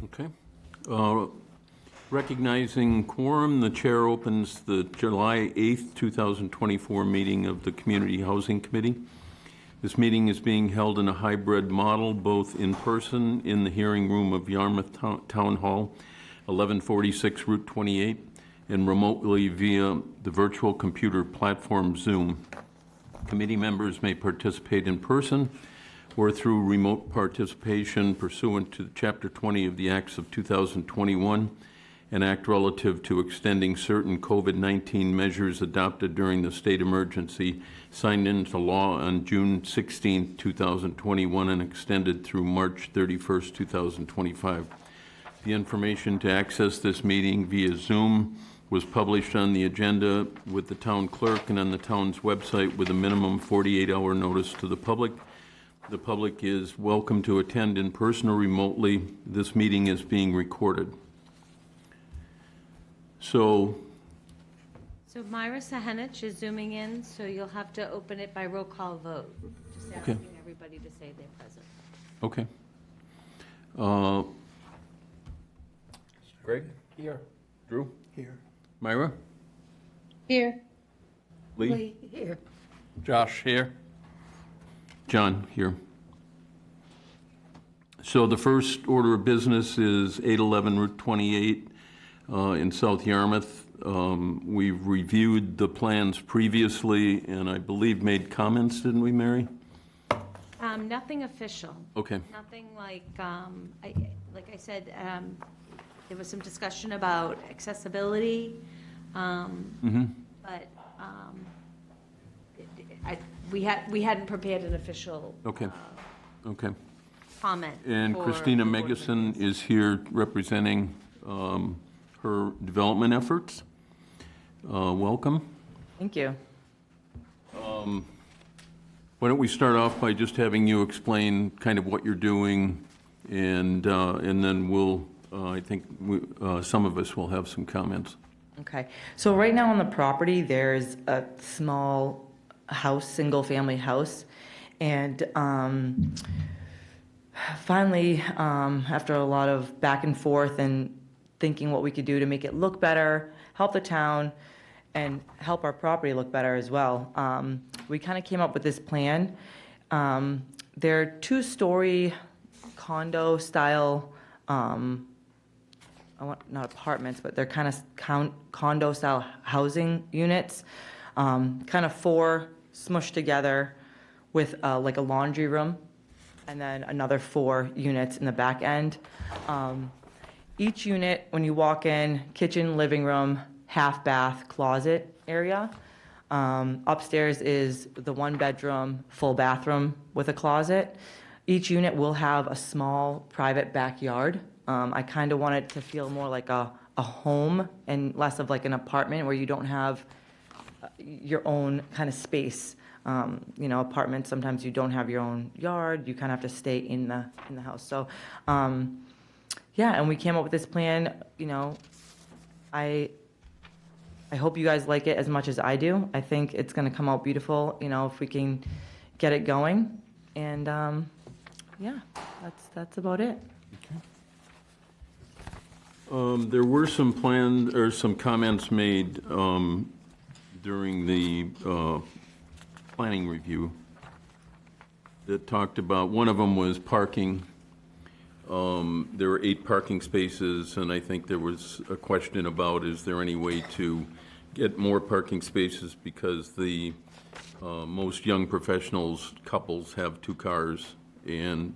Okay. Uh, Recognizing quorum, the chair opens the July 8th, 2024 meeting of the Community Housing Committee. This meeting is being held in a hybrid model, both in person in the hearing room of Yarmouth Town Hall, 1146 Route 28, and remotely via the virtual computer platform Zoom. Committee members may participate in person or through remote participation pursuant to Chapter 20 of the Acts of 2021, an act relative to extending certain COVID-19 measures adopted during the state emergency, signed into law on June 16, 2021, and extended through March 31st, 2025. The information to access this meeting via Zoom was published on the agenda with the town clerk and on the town's website with a minimum 48-hour notice to the public. The public is welcome to attend in person or remotely. This meeting is being recorded. So Myra Sahenich is zooming in, so you'll have to open it by roll call vote. Just asking everybody to say they're present. okay. Greg? Here. Drew? Here. Myra? Here. Lee? Here. Josh here. John here. So the first order of business is 811 Route 28 in South Yarmouth. We've reviewed the plans previously and I believe made comments, didn't we, Mary? Nothing official. Okay. Nothing like, like I said, there was some discussion about accessibility, but we hadn't prepared an official Okay. Okay. comment. And for Christina the board Megason members. is here representing her development efforts. Welcome. Thank you. Why don't we start off by just having you explain kind of what you're doing, and then we'll, I think some of us will have some comments. Okay, so right now on the property, there's a small house, single-family house, and finally, after a lot of back and forth and thinking what we could do to make it look better, help the town, and help our property look better as well, we kind of came up with this plan. They're two-story condo-style, not apartments, but they're kind of condo-style housing units, kind of four smushed together with like a laundry room, and then another 4 units in the back end. Each unit, when you walk in, kitchen, living room, half bath, closet area. Upstairs is the 1-bedroom, full bathroom with a closet. Each unit will have a small private backyard. I kind of want it to feel more like a home and less of like an apartment where you don't have your own kind of space. Apartments, sometimes you don't have your own yard. You kind of have to stay in the house. So, yeah, and we came up with this plan. I hope you guys like it as much as I do. I think it's going to come out beautiful, if we can get it going. And, yeah, that's about it. There were some plans or some comments made during the planning review that talked about, one of them was parking. There were 8 parking spaces, and I think there was a question about, is there any way to get more parking spaces because the most young professionals, couples have 2 cars, and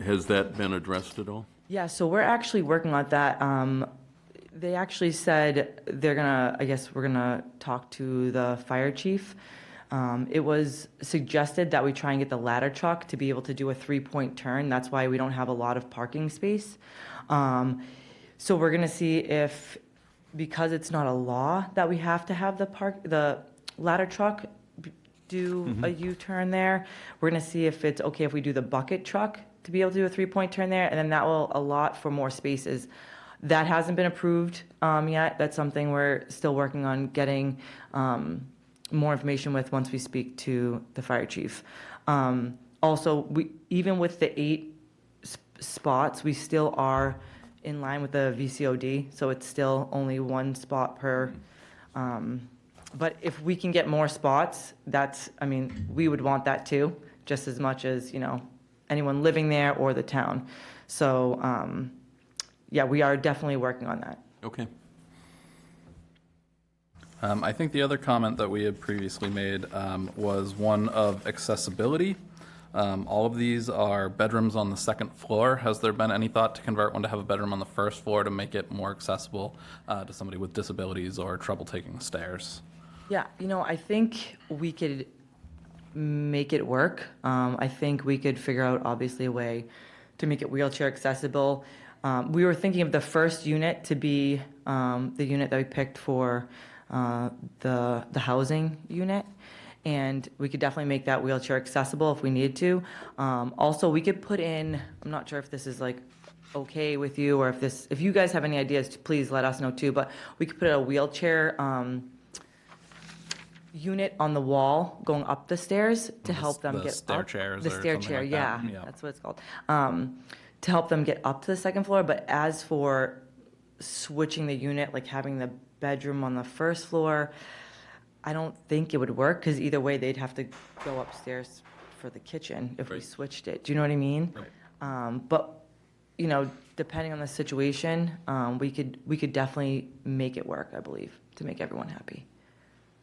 has that been addressed at all? Yeah, so we're actually working on that. They actually said we're gonna talk to the fire chief. It was suggested that we try and get the ladder truck to be able to do a 3-point turn. That's why we don't have a lot of parking space. So we're gonna see if, because it's not a law that we have to have the ladder truck do a U-turn there, we're gonna see if it's okay if we do the bucket truck to be able to do a 3-point turn there, and then that will allot for more spaces. That hasn't been approved yet. That's something we're still working on getting more information with once we speak to the fire chief. Also, even with the 8 spots. We still are in line with the VCOD, so it's still only one spot per. But if we can get more spots, that's, I mean, we would want that too, just as much as, anyone living there or the town. So, yeah, we are definitely working on that. Okay. I think the other comment that we had previously made was one of accessibility. All of these are bedrooms on the second floor. Has there been any thought to convert one to have a bedroom on the first floor to make it more accessible to somebody with disabilities or trouble taking the stairs? Yeah, I think we could make it work. I think we could figure out, obviously, a way to make it wheelchair accessible. We were thinking of the first unit to be the unit that we picked for the housing unit, and we could definitely make that wheelchair accessible if we needed to. Also, we could put in, I'm not sure if this is like okay with you, or if you guys have any ideas, please let us know too, but we could put a wheelchair unit on the wall going up the stairs to help them the get stair up. chairs The or stair something chair, like yeah, that. Yeah. that's what it's called. To help them get up to the second floor, but as for switching the unit, like having the bedroom on the first floor, I don't think it would work, because either way, they'd have to go upstairs for the kitchen if we Right. switched it. Do you know what I mean? Right. But, depending on the situation, we could definitely make it work, I believe, to make everyone happy.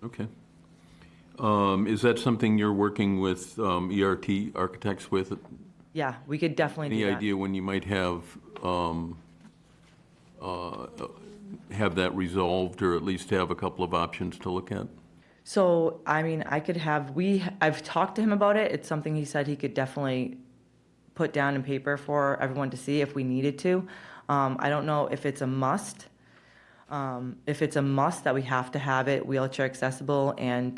Okay. Is that something you're working with ERT architects with? Yeah, we could definitely Any do that. idea when you might have that resolved, or at least have a couple of options to look at? So, I mean, I've talked to him about it. It's something he said he could definitely put down in paper for everyone to see if we needed to. I don't know if it's a must. If it's a must that we have to have it wheelchair accessible, and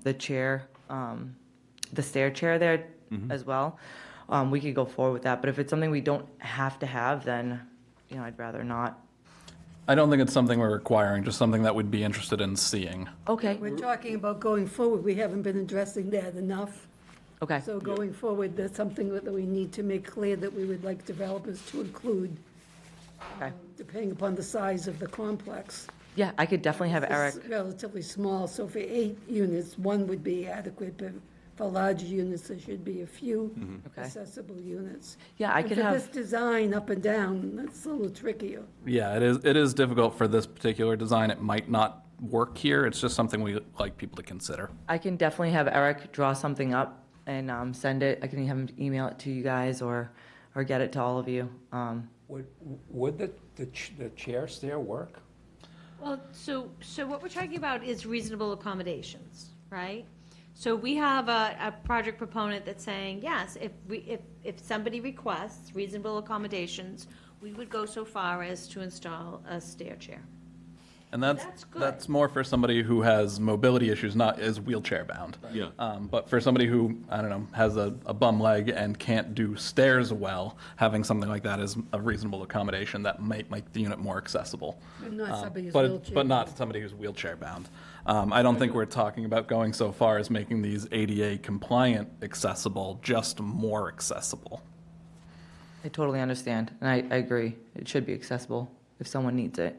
the chair, the stair chair there as well, we could go forward with that. But if it's something we don't have to have, then, I'd rather not. I don't think it's something we're requiring, just something that we'd be interested in seeing. Okay, We're talking about going forward, we haven't been addressing that enough. okay, So going forward, that's something that we need to make clear that we would like developers to include, okay. depending upon the size of the complex. Yeah, I could definitely have Eric. It's relatively small, so for 8 units, one would be adequate, but for larger units, there should be a few Okay. accessible units. Yeah, I And could for have. this design, up and down, that's a little trickier. Yeah, it is difficult for this particular design. It might not work here. It's just something we like people to consider. I can definitely have Eric draw something up and send it. I can have him email it to you guys, or get it to all of you. Would the chair stair work? Well, so what we're talking about is reasonable accommodations, right? So we have a project proponent that's saying, yes, if somebody requests reasonable accommodations, we would go so far as to install a stair chair. And That's good. that's more for somebody who has mobility issues, not is wheelchair bound. Yeah. But for somebody who, I don't know, has a bum leg and can't do stairs well, having something like that is a reasonable accommodation that might make the unit more accessible. But not somebody who's But wheelchair. but not somebody who's wheelchair bound. I don't think we're talking about going so far as making these ADA compliant accessible, just more accessible. I totally understand, and I agree. It should be accessible if someone needs it.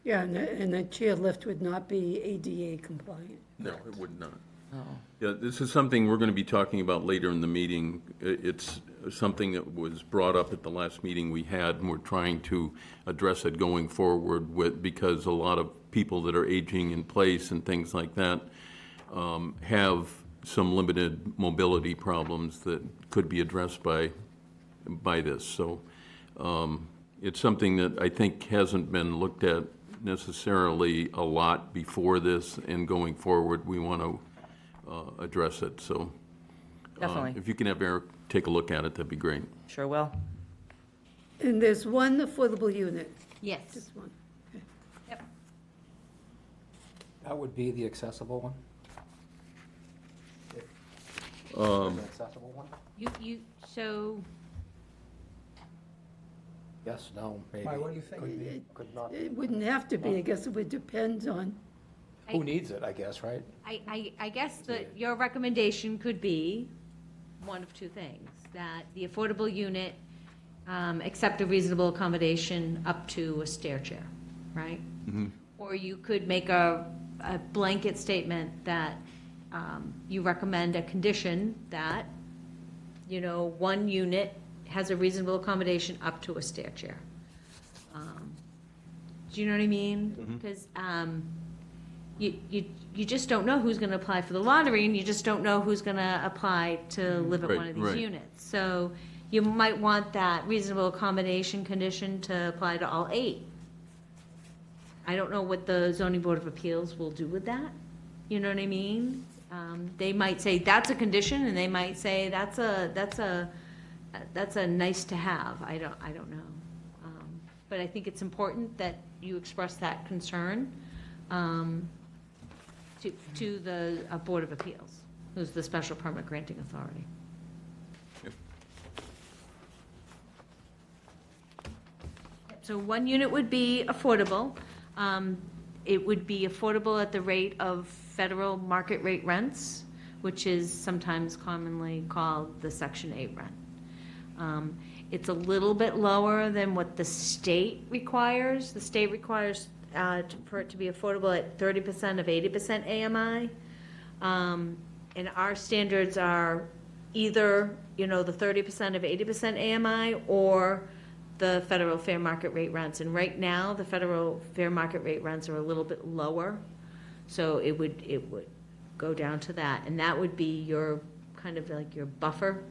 Yeah, and the chair lift would not be ADA compliant. No, it would not. Oh. Yeah, this is something we're going to be talking about later in the meeting. It's something that was brought up at the last meeting we had, and we're trying to address it going forward because a lot of people that are aging in place and things like that have some limited mobility problems that could be addressed by this. So it's something that I think hasn't been looked at necessarily a lot before this, and going forward, we want to address it. So Definitely. if you can have Eric take a look at it, that'd be great. Sure will. And there's one affordable unit, Yes. just one. Yep. That would be the accessible one? An accessible one? So, Yes, no, maybe. Why, what do you think? Could be, could not. It wouldn't have to be, I guess it would depend on, Who needs it, I guess, right? I guess that your recommendation could be one of two things, that the affordable unit accept a reasonable accommodation up to a stair chair, right? Or you could make a blanket statement that you recommend a condition that, you know, one unit has a reasonable accommodation up to a stair chair. Do you know what I mean? Because you just don't know who's going to apply for the lottery, and you just don't know who's going to apply to live at Right, one of these right. units. So you might want that reasonable accommodation condition to apply to all 8. I don't know what the zoning board of appeals will do with that. You know what I mean? They might say that's a condition, and they might say that's a nice to have. I don't know. But I think it's important that you express that concern to the Board of Appeals, who's the special permit granting authority. So one unit would be affordable. It would be affordable at the rate of federal market rate rents, which is sometimes commonly called the Section 8 rent. It's a little bit lower than what the state requires. The state requires for it to be affordable at 30% of 80% AMI. And our standards are either, you know, the 30% of 80% AMI or the federal fair market rate rents. And right now, the federal fair market rate rents are a little bit lower. So it would go down to that. And that would be your, kind of like your buffer.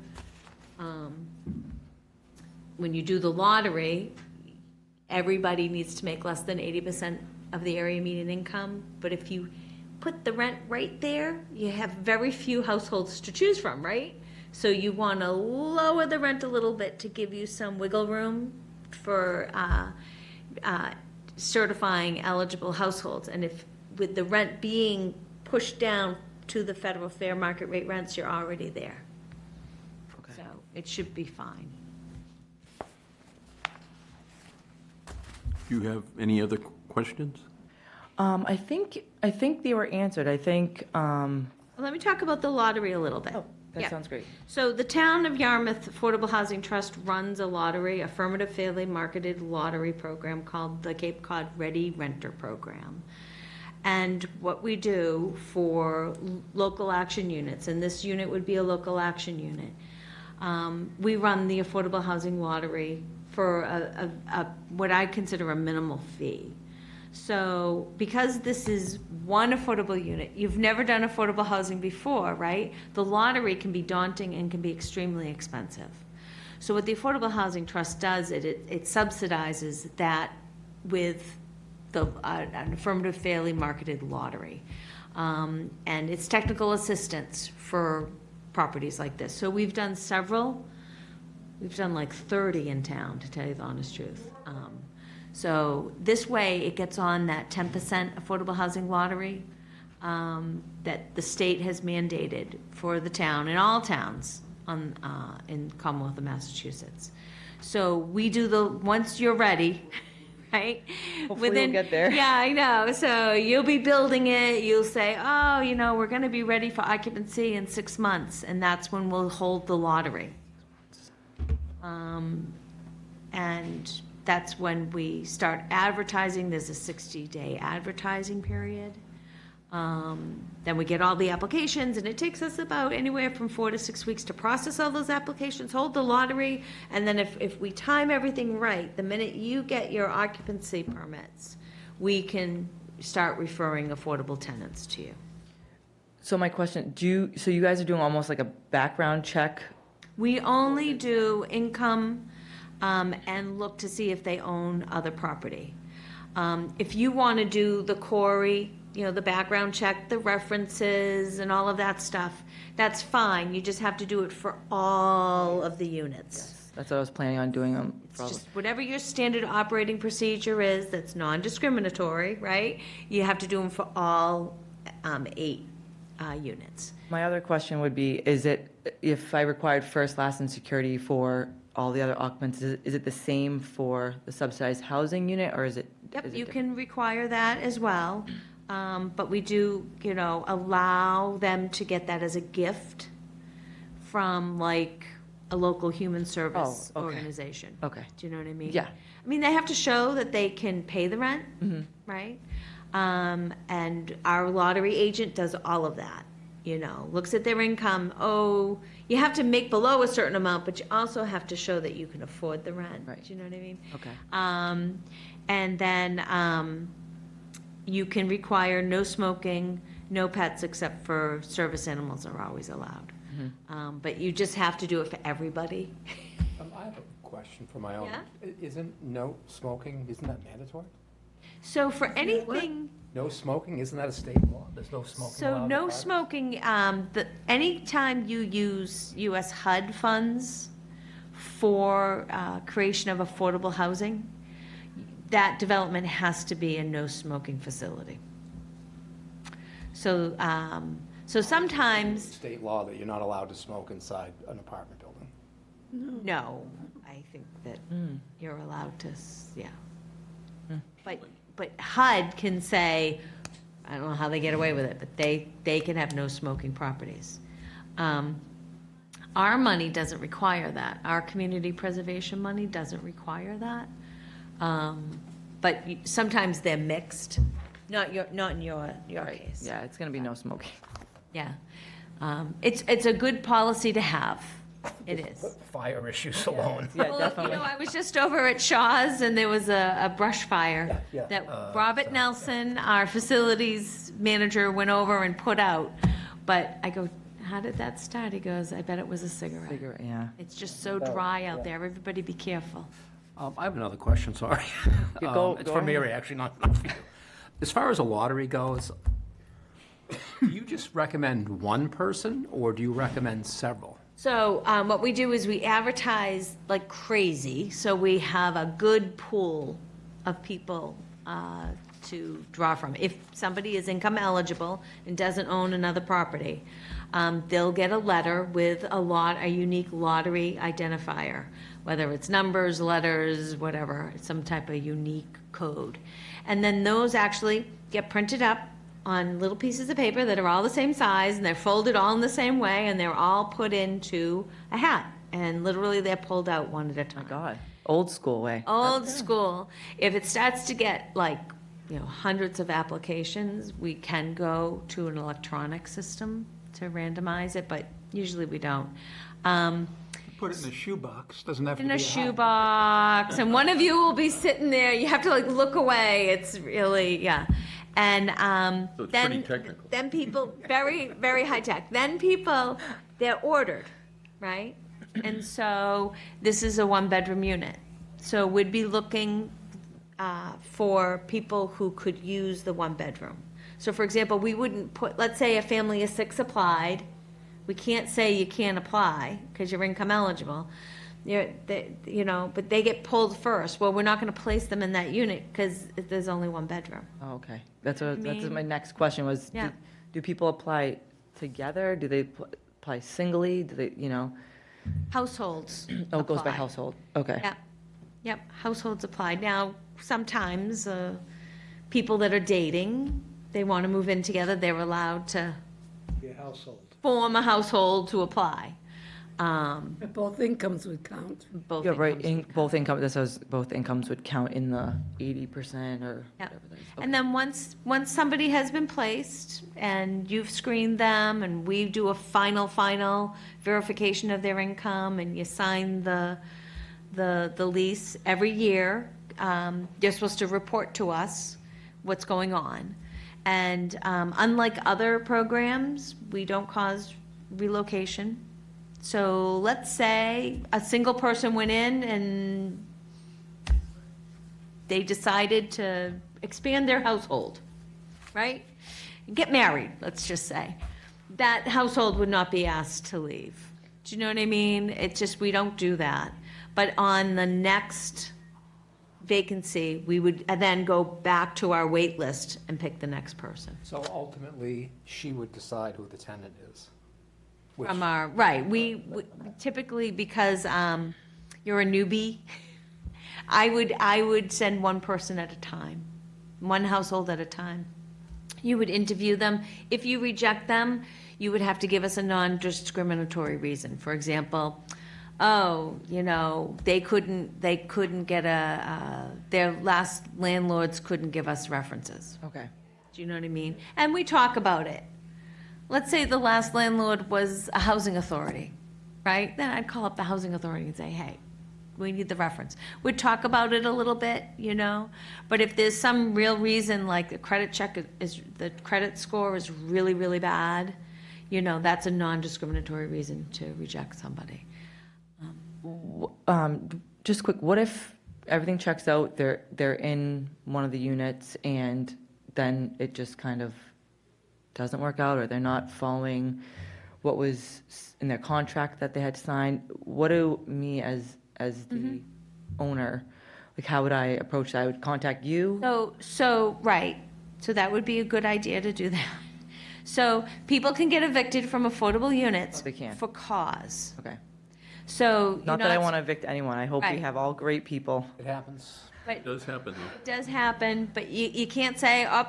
When you do the lottery, everybody needs to make less than 80% of the area median income. But if you put the rent right there, you have very few households to choose from, right? So you want to lower the rent a little bit to give you some wiggle room for certifying eligible households. And if, with the rent being pushed down to the federal fair market rate rents, you're already there. Okay. So it should be fine. Do you have any other questions? I think they were answered. I think, Let me talk about the lottery a little bit. oh, that Yeah. sounds great. So the Town of Yarmouth Affordable Housing Trust runs a lottery, affirmative fairly marketed lottery program called the Cape Cod Ready Renter Program. And what we do for local action units, and this unit would be a local action unit, we run the affordable housing lottery for what I consider a minimal fee. So because this is one affordable unit, you've never done affordable housing before, right? The lottery can be daunting and can be extremely expensive. So what the Affordable Housing Trust does, it subsidizes that with an affirmative fairly marketed lottery. And it's technical assistance for properties like this. So we've done several. We've done like 30 in town, to tell you the honest truth. So this way, it gets on that 10% affordable housing lottery that the state has mandated for the town and all towns in Commonwealth of Massachusetts. So we do once you're ready, right? Hopefully we'll get there. Yeah, I know. So you'll be building it. You'll say, oh, you know, we're going to be ready for occupancy in 6 months, and that's when we'll hold the lottery. And that's when we start advertising. There's a 60-day advertising period. Then we get all the applications, and it takes us about anywhere from 4 to 6 weeks to process all those applications, hold the lottery, and then if we time everything right, the minute you get your occupancy permits, we can start referring affordable tenants to you. So my question, so you guys are doing almost like a background check? We only do income and look to see if they own other property. If you want to do the query, you know, the background check, the references and all of that stuff, that's fine. You just have to do it for all of the units. That's what I was planning on doing. It's just whatever your standard operating procedure is that's non-discriminatory, right? You have to do them for all 8 units. My other question would be, is it, if I required first, last, and security for all the other occupants, is it the same for the subsidized housing unit, or is it? Yep, is it you different? can require that as well, but we do, you know, allow them to get that as a gift from, like, a local human service Oh, okay. organization. Okay. Do you know what I mean? Yeah. I mean, they have to show that they can pay the rent, right? And our lottery agent does all of that, you know, looks at their income. Oh, you have to make below a certain amount, but you also have to show that you can afford the rent. Right. Do you know what I mean? Okay. And then you can require no smoking, no pets, except for service animals are always allowed. But you just have to do it for everybody. I have a question for my own. Yeah? Isn't no smoking, isn't that mandatory? So for anything, No smoking, isn't that a state law? There's no smoking allowed so in no apartments? smoking, anytime you use US HUD funds for creation of affordable housing, that development has to be a no smoking facility. So, so sometimes, State law that you're not allowed to smoke inside an apartment building. no, I think that you're allowed to, yeah. But HUD can say, I don't know how they get away with it, but they can have no smoking properties. Our money doesn't require that. Our community preservation money doesn't require that. But sometimes they're mixed, not in your case. Yeah, it's gonna be no smoking. Yeah. It's a good policy to have. It is. Fire issues alone. Yeah, Well, definitely. You know, I was just over at Shaw's and there was a brush fire Yeah, yeah. that Robert Nelson, our facilities manager, went over and put out. But I go, how did that start? He goes, I bet it was a cigarette. Cigarette, yeah. It's just so dry out there. Everybody be careful. I have another question, sorry. Yeah, go- It's go for ahead. Mary, actually, not for you. As far as a lottery goes, do you just recommend one person, or do you recommend several? So what we do is we advertise like crazy, so we have a good pool of people to draw from. If somebody is income eligible and doesn't own another property, they'll get a letter with a unique lottery identifier, whether it's numbers, letters, whatever, some type of unique code. And then those actually get printed up on little pieces of paper that are all the same size, and they're folded all in the same way, and they're all put into a hat. And literally, they're pulled out one at a time. God, old school way. Old school. If it starts to get like, you know, hundreds of applications, we can go to an electronic system to randomize it, but usually we don't. Put it in a shoebox, doesn't have to In be a a hat. shoebox, and one of you will be sitting there, you have to like look away, it's really, yeah. And So it's then, pretty technical. then people, very, very high tech, then people, they're ordered, right? And so this is a one-bedroom unit. So we'd be looking for people who could use the one-bedroom. So for example, we wouldn't put, let's say a family of 6 applied, we can't say you can't apply because you're income eligible. You know, but they get pulled first. Well, we're not going to place them in that unit because there's only one bedroom. Oh, okay. That's what, that's mean- my next question was, Yeah. do people apply together? Do they apply singly? Do they, you know? Households Oh, it goes by apply. household. Okay. Yep, yep, households apply. Now, sometimes people that are dating, they want to move in together, they're allowed to Your household. form a household to apply. But both incomes would count. Both Yeah, right, incomes. both income, this says both incomes would count in the 80% or Yep. whatever that is. And then once somebody has been placed and you've screened them and we do a final verification of their income and you sign the lease every year, they're supposed to report to us what's going on. And unlike other programs, we don't cause relocation. So let's say a single person went in and they decided to expand their household, right? Get married, let's just say. That household would not be asked to leave. Do you know what I mean? It's just, we don't do that. But on the next vacancy, we would then go back to our wait list and pick the next person. So ultimately, she would decide who the tenant is. Which- From our, right, we typically, because you're a newbie, I would send one person at a time, one household at a time. You would interview them. If you reject them, you would have to give us a non-discriminatory reason. For example, oh, they couldn't get their last landlords couldn't give us references. Okay. Do you know what I mean? And we talk about it. Let's say the last landlord was a housing authority, right? Then I'd call up the housing authority and say, hey, we need the reference. We'd talk about it a little bit, but if there's some real reason, like the the credit score is really, really bad, that's a non-discriminatory reason to reject somebody. Just quick, what if everything checks out, they're in one of the units, and then it just kind of doesn't work out, or they're not following what was in their contract that they had signed? What do me as the owner, like, how would I approach that? I would contact you? Right. So that would be a good idea to do that. So people can get evicted from affordable units They can. for cause. Okay. So Not that I want to evict anyone. I hope we Right. have all great people. It happens. But It does happen, though. it does happen, but you can't say, I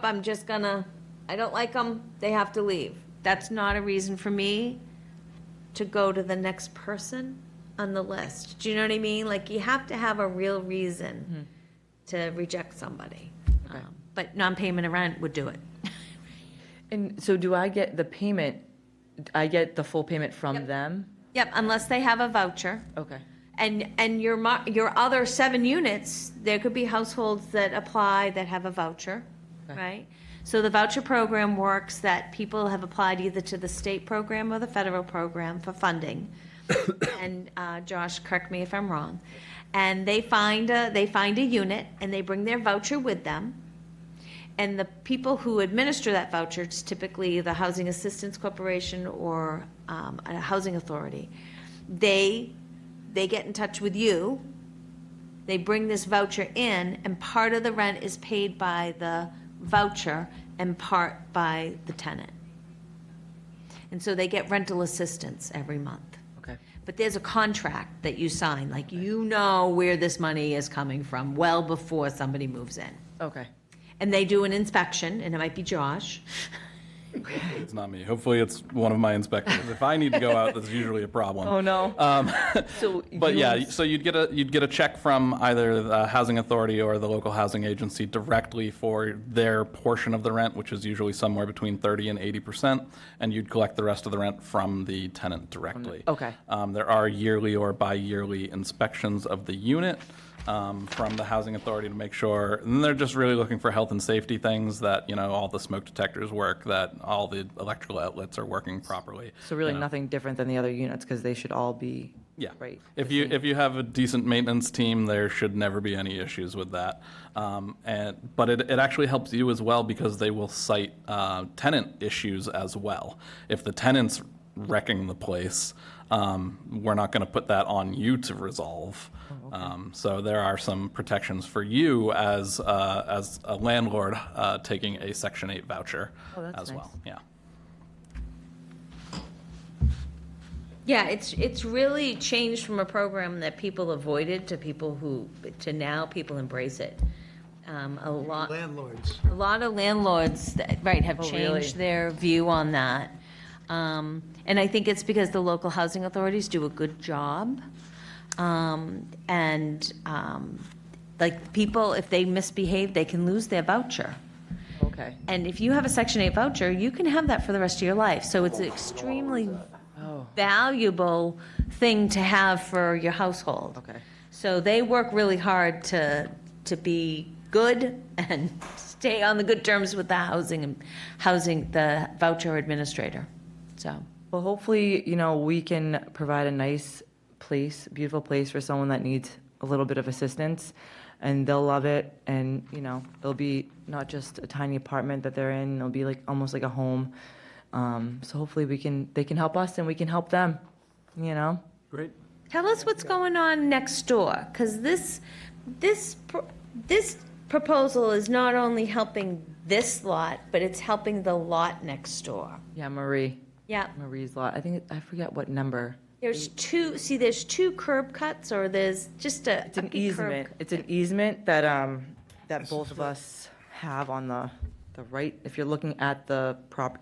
don't like them, they have to leave. That's not a reason for me to go to the next person on the list. Do you know what I mean? Like, you have to have a real reason to reject somebody. Okay. But non-payment of rent would do it. And so do I get the payment, I get the full payment from Yep. them? Yep, unless they have a voucher. Okay. And your other 7 units, there could be households that apply that have a voucher, Okay. right? So the voucher program works that people have applied either to the state program or the federal program for funding. And Josh, correct me if I'm wrong. And they find a unit and they bring their voucher with them. And the people who administer that voucher, it's typically the Housing Assistance Corporation or a housing authority, they get in touch with you, they bring this voucher in, and part of the rent is paid by the voucher and part by the tenant. And so they get rental assistance every month. Okay. But there's a contract that you sign, like where this money is coming from well before somebody moves in. Okay. And they do an inspection, and it might be Josh. It's not me. Hopefully, it's one of my inspectors. If I need to go out, that's usually a problem. Oh, no. So But you yeah, ins- so you'd get a check from either the housing authority or the local housing agency directly for their portion of the rent, which is usually somewhere between 30 and 80%, and you'd collect the rest of the rent from the tenant directly. okay. There are yearly or bi-yearly inspections of the unit from the housing authority to make sure, and they're just really looking for health and safety things, that, all the smoke detectors work, that all the electrical outlets are working properly. So really nothing different than the other units, because they should all be, Yeah. right? If you have a decent maintenance team, there should never be any issues with that. But it actually helps you as well, because they will cite tenant issues as well. If the tenant's wrecking the place, we're not going to put that on you to resolve. So there are some protections for you as a landlord taking a Section 8 voucher Oh, that's as nice. well. Yeah. Yeah, it's really changed from a program that people avoided to now people embrace it. A lot Landlords. of landlords, right, have Oh, changed really? their view on that. And I think it's because the local housing authorities do a good job. Like, people, if they misbehave, they can lose their voucher. Okay. And if you have a Section 8 voucher, you can have that for the rest of your life. So it's an extremely valuable thing to have for your household. Okay. So they work really hard to be good and stay on the good terms with the the voucher administrator. So, Well, hopefully, we can provide a nice place, beautiful place for someone that needs a little bit of assistance, and they'll love it. And, it'll be not just a tiny apartment that they're in, it'll be like, almost like a home. So hopefully they can help us and we can help them, Great. tell us what's going on next door, because this proposal is not only helping this lot, but it's helping the lot next door. Yeah, Yeah, Marie's lot. I forget what number. there's two curb cuts, or there's just a. It's an a curb easement. cut. It's an easement that both of us have on the right. If you're looking at the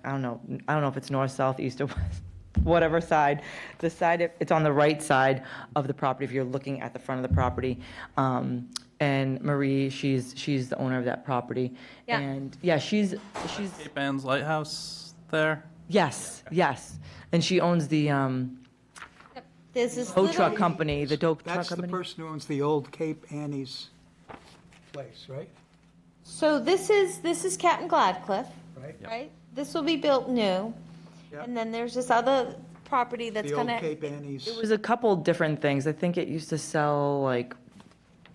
I don't know if it's north, south, east, or west. whatever side. The side, it's on the right side of the property if you're looking at the front of the property. And Marie, she's the owner of that property. Yeah. And, yeah, she's, Cape Ann's Lighthouse there? yes, yes. And she owns the There's this tow truck little, company, the tow truck That's the company. person who owns the old Cape Annie's place, right? so this is Captain Gladcliff, Right? right? This will be built new. Yep. And then there's this other property that's The old gonna, Cape Annie's. It was a couple different things. I think it used to sell like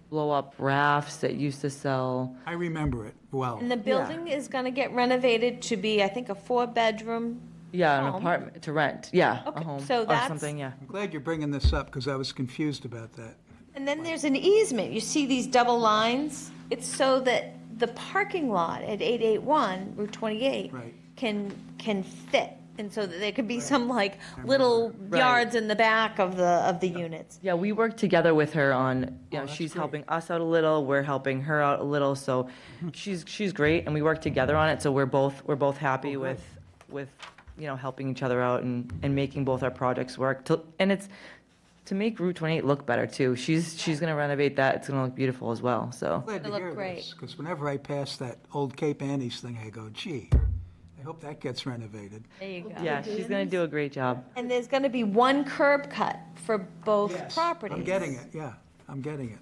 blow-up rafts. It used to sell, I remember it well. and the building is gonna get renovated to be, I think, a 4-bedroom. yeah, an Home. apartment to rent. Yeah, Okay, a home so or that's- something. Yeah. I'm glad you're bringing this up because I was confused about that. And then there's an easement. You see these double lines? It's so that the parking lot at 881 Route 28 Right. can fit. And so that there could be some like little yards in the back of the units. Yeah, we work together with her on, you know, that's she's great. helping us out a little, we're helping her out a little, so she's great, and we work together on it, so we're both happy good. with, you know, helping each other out and making both our projects work. And it's to make Route 28 look better, too. She's gonna renovate that, it's gonna look beautiful as well, so. Glad to They look hear great. this, because whenever I pass that old Cape Annie's thing, I go, gee, I hope that gets renovated. There you go. Yeah, she's gonna do a great job. And there's gonna be one curb cut for both Yes, properties. I'm getting it, yeah, I'm getting it.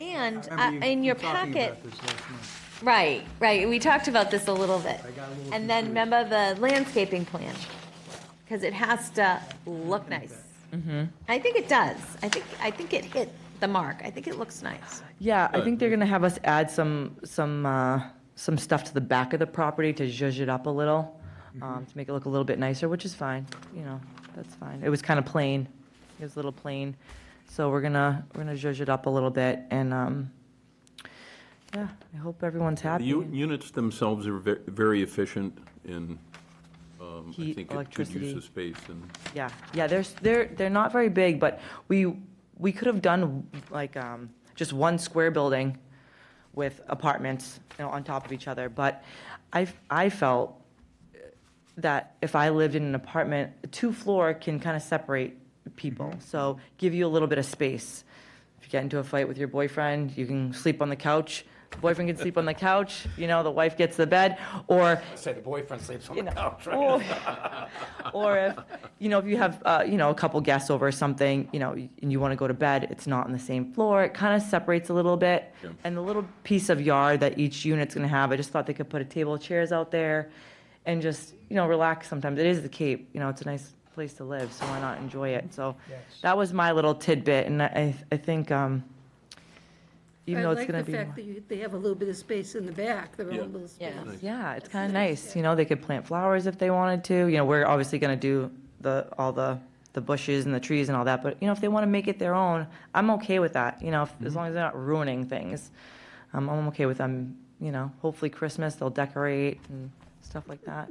And I remember in your talking packet, about this last month. right, we talked about this a little bit. I got a little And then confused. remember the landscaping plan, because it has to look nice. I think it does. I think it hit the mark. I think it looks nice. Yeah, I think they're gonna have us add some stuff to the back of the property to zhuzh it up a little, to make it look a little bit nicer, which is fine, you know, that's fine. It was kind of plain, it was a little plain, so we're gonna zhuzh it up a little bit, and, yeah, I hope everyone's The happy. units themselves are very efficient in, I Heat, think, a good electricity. use of space. And Yeah, they're not very big, but we could have done like, just one square building with apartments, you know, on top of each other, but I felt that if I lived in an apartment, a 2-floor can kind of separate people, so give you a little bit of space. If you get into a fight with your boyfriend, you can sleep on the couch, the boyfriend can sleep on the couch, you know, the wife gets the bed, or Say the boyfriend sleeps on you the know, couch, right? or if, you know, if you have, you know, a couple guests over or something, you know, and you want to go to bed, it's not on the same floor, it kind of separates a little bit. Yeah. And the little piece of yard that each unit's going to have, I just thought they could put a table, chairs out there and just, you know, relax sometimes. It is the Cape, you know, it's a nice place to live, so why not enjoy it? So that was my little tidbit, and I think, even though it's going to be. I like the fact that they have a little bit of space in the back, their Yeah. own little space. Yeah. Yeah, it's kind of nice, you know, they could plant flowers if they wanted to, you know, we're obviously gonna do all the bushes and the trees and all that, but, you know, if they want to make it their own, I'm okay with that, you know, as long as they're not ruining things. I'm okay with them, you know, hopefully Christmas, they'll decorate and stuff like that.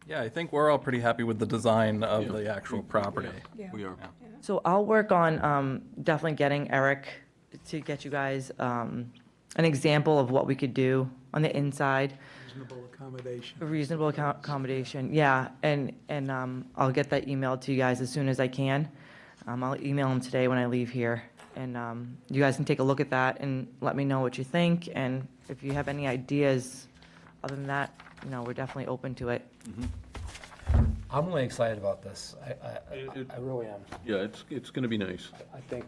Yeah, I think we're all pretty happy with the design of Yeah. the actual property. Yeah. we are. So I'll work on definitely getting Eric to get you guys an example of what we could do on the inside. Reasonable accommodation. A reasonable accommodation, yeah, and I'll get that emailed to you guys as soon as I can. I'll email them today when I leave here, and you guys can take a look at that and let me know what you think, and if you have any ideas other than that, you know, we're definitely open to it. I'm really excited about this. It- I really am. Yeah, it's going to be nice. I think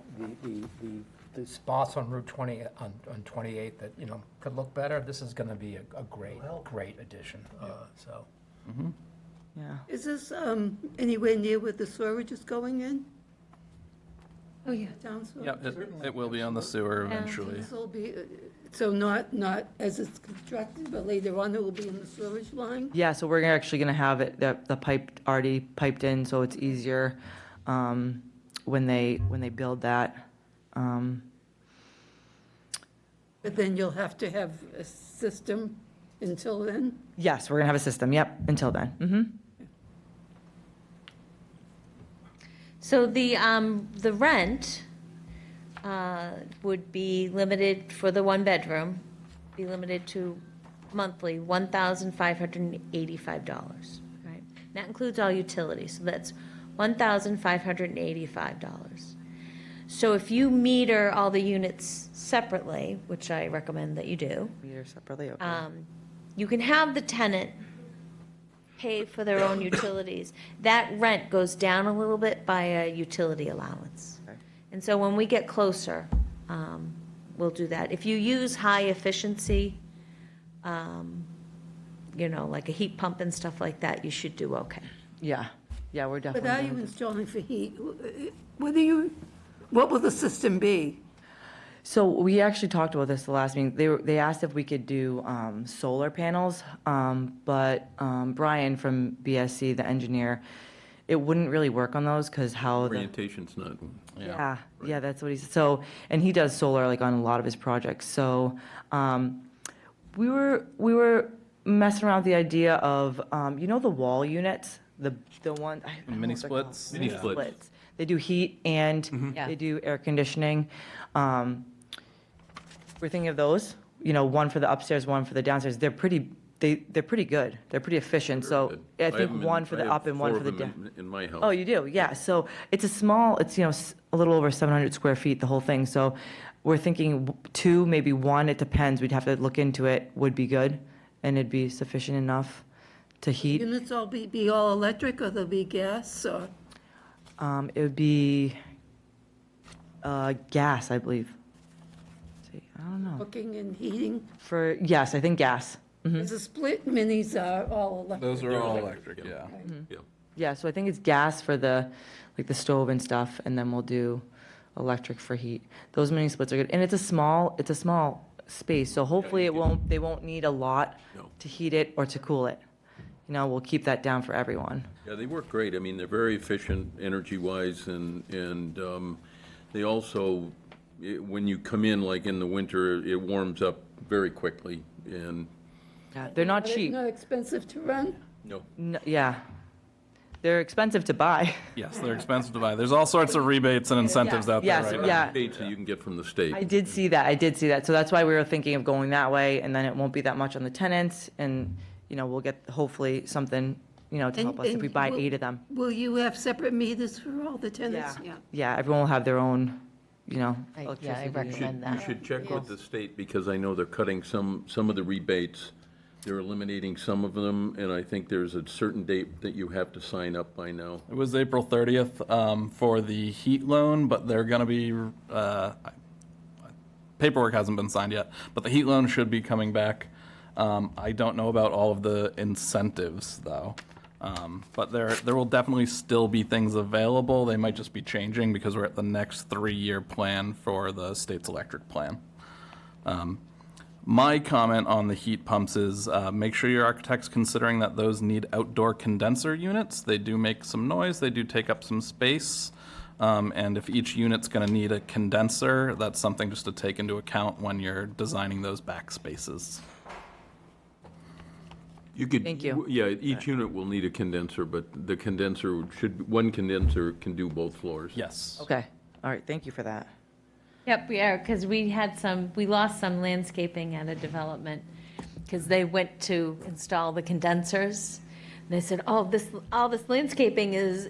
the spots on Route 20, on 28 that, you know, could look better, this is going to be a great addition, so. Yeah. Is this anywhere near where the storage is going in? Oh, yeah. Town storage? Yeah, it will be on the sewer eventually. This will be, so not as it's constructed, but later on it will be in the storage line? Yeah, so we're actually gonna have it, the pipe already piped in, so it's easier when they build that. But then you'll have to have a system until then? Yes, we're gonna have a system, yep, until then. Mm-hmm. So the rent would be limited for the 1-bedroom, be limited to monthly $1,585, right? That includes all utilities, so that's $1,585. So if you meter all the units separately, which I recommend that you do, Meter separately, okay. you can have the tenant pay for their own utilities. That rent goes down a little bit by a utility allowance. Okay. And so when we get closer, we'll do that. If you use high efficiency, like a heat pump and stuff like that, you should do okay. Yeah, yeah, we're definitely. Without you gonna- installing for heat, what will the system be? So we actually talked about this the last meeting. They asked if we could do solar panels, but Brian from BSC, the engineer, it wouldn't really work on those because how the. Orientation's not, Yeah, yeah, that's what he's, so, and he does solar like on a lot of his projects, so, we were messing around with the idea of, the wall units, the one. I don't know Mini what they're called. splits? Mini splits. They do heat and Yeah. they do air conditioning. We're thinking of those, one for the upstairs, one for the downstairs, they're pretty good, they're pretty efficient, so I think one for the up and one for the down. In my house. Oh, you do? Yeah. So it's a small, it's, a little over 700 square feet, the whole thing. So we're thinking two, maybe one, it depends. We'd have to look into it, would be good, and it'd be sufficient enough to heat. Units all be all electric, or they'll be gas, or? It would be gas, I believe. See, I don't know. Cooking and heating? Yes, I think gas. There's a split, minis are all electric. Those are all electric, yeah. Yeah. Yeah, so I think it's gas for the stove and stuff, and then we'll do electric for heat. Those mini splits are good, and it's a small space, so hopefully they won't need a lot No. to heat it or to cool it. We'll keep that down for everyone. Yeah, they work great. I mean, they're very efficient energy-wise, and they also, when you come in, like in the winter, it warms up very quickly, and, Yeah, they're not Are they cheap. not expensive to run? no. Yeah. They're expensive to buy. Yes, they're expensive to buy. There's all sorts of rebates and incentives out there Yes, right now. yeah. Rebates that you can get from the state. I did see that. So that's why we were thinking of going that way, and then it won't be that much on the tenants, and, we'll get hopefully something, to help us if we buy 8 of them. Will you have separate meters for all the tenants? Yeah. Yeah, everyone will have their own, Yeah, I electricity. recommend You that. should check with the state, because I know they're cutting some of the rebates. They're eliminating some of them, and I think there's a certain date that you have to sign up by now. It was April 30th for the heat loan, but they're going to be, paperwork hasn't been signed yet, but the heat loan should be coming back. I don't know about all of the incentives, though. But there will definitely still be things available. They might just be changing because we're at the next 3-year plan for the state's electric plan. My comment on the heat pumps is make sure your architect's considering that those need outdoor condenser units. They do make some noise, they do take up some space. And if each unit's going to need a condenser, that's something just to take into account when you're designing those back spaces. You could. Thank you. Yeah, each unit will need a condenser, but the condenser one condenser can do both floors. Yes. Okay, all right, thank you for that. Yep, we are, because we lost some landscaping at a development, because they went to install the condensers. And they said, all this landscaping is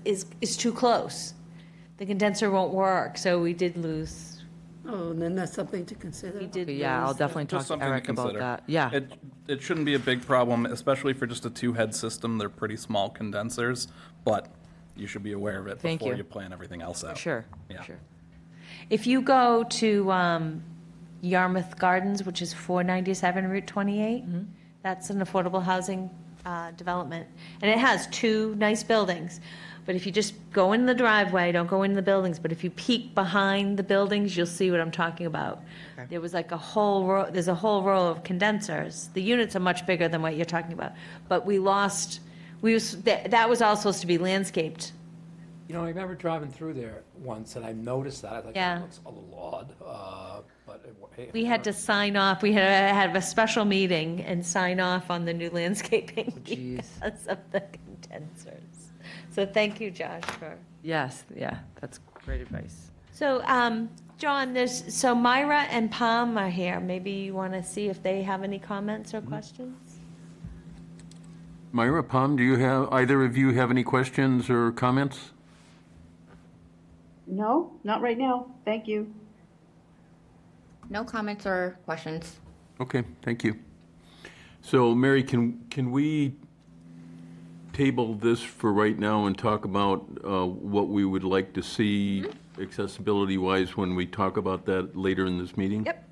too close. The condenser won't work, so we did lose, Oh, and then that's something to consider. we did lose. Yeah, I'll definitely talk Just to something to Eric about consider. that. Yeah, It shouldn't be a big problem, especially for just a 2-head system. They're pretty small condensers, but you should be aware of it Thank before you. you plan everything else out. sure, Yeah. sure. If you go to Yarmouth Gardens, which is 497 Route 28, that's an affordable housing development. And it has 2 nice buildings. But if you just go in the driveway, don't go in the buildings, but if you peek behind the buildings, you'll see what I'm talking about. Okay. There was like there's a whole row of condensers. The units are much bigger than what you're talking about. But that was all supposed to be landscaped. I remember driving through there once, and I noticed that. I thought, Yeah. that looks a little odd, but hey. We had to sign off, we had a special meeting and sign off on the new landscaping Jeez. because of the condensers. So thank you, Josh, for. Yes, yeah, that's great advice. So, John, so Myra and Palm are here. Maybe you want to see if they have any comments or questions? Myra, Pam, do you have, either of you have any questions or comments? No, not right now. Thank you. No comments or questions. Okay, thank you. So, Mary, can we table this for right now and talk about what we would like to see accessibility-wise when we talk about that later in this meeting? Yep.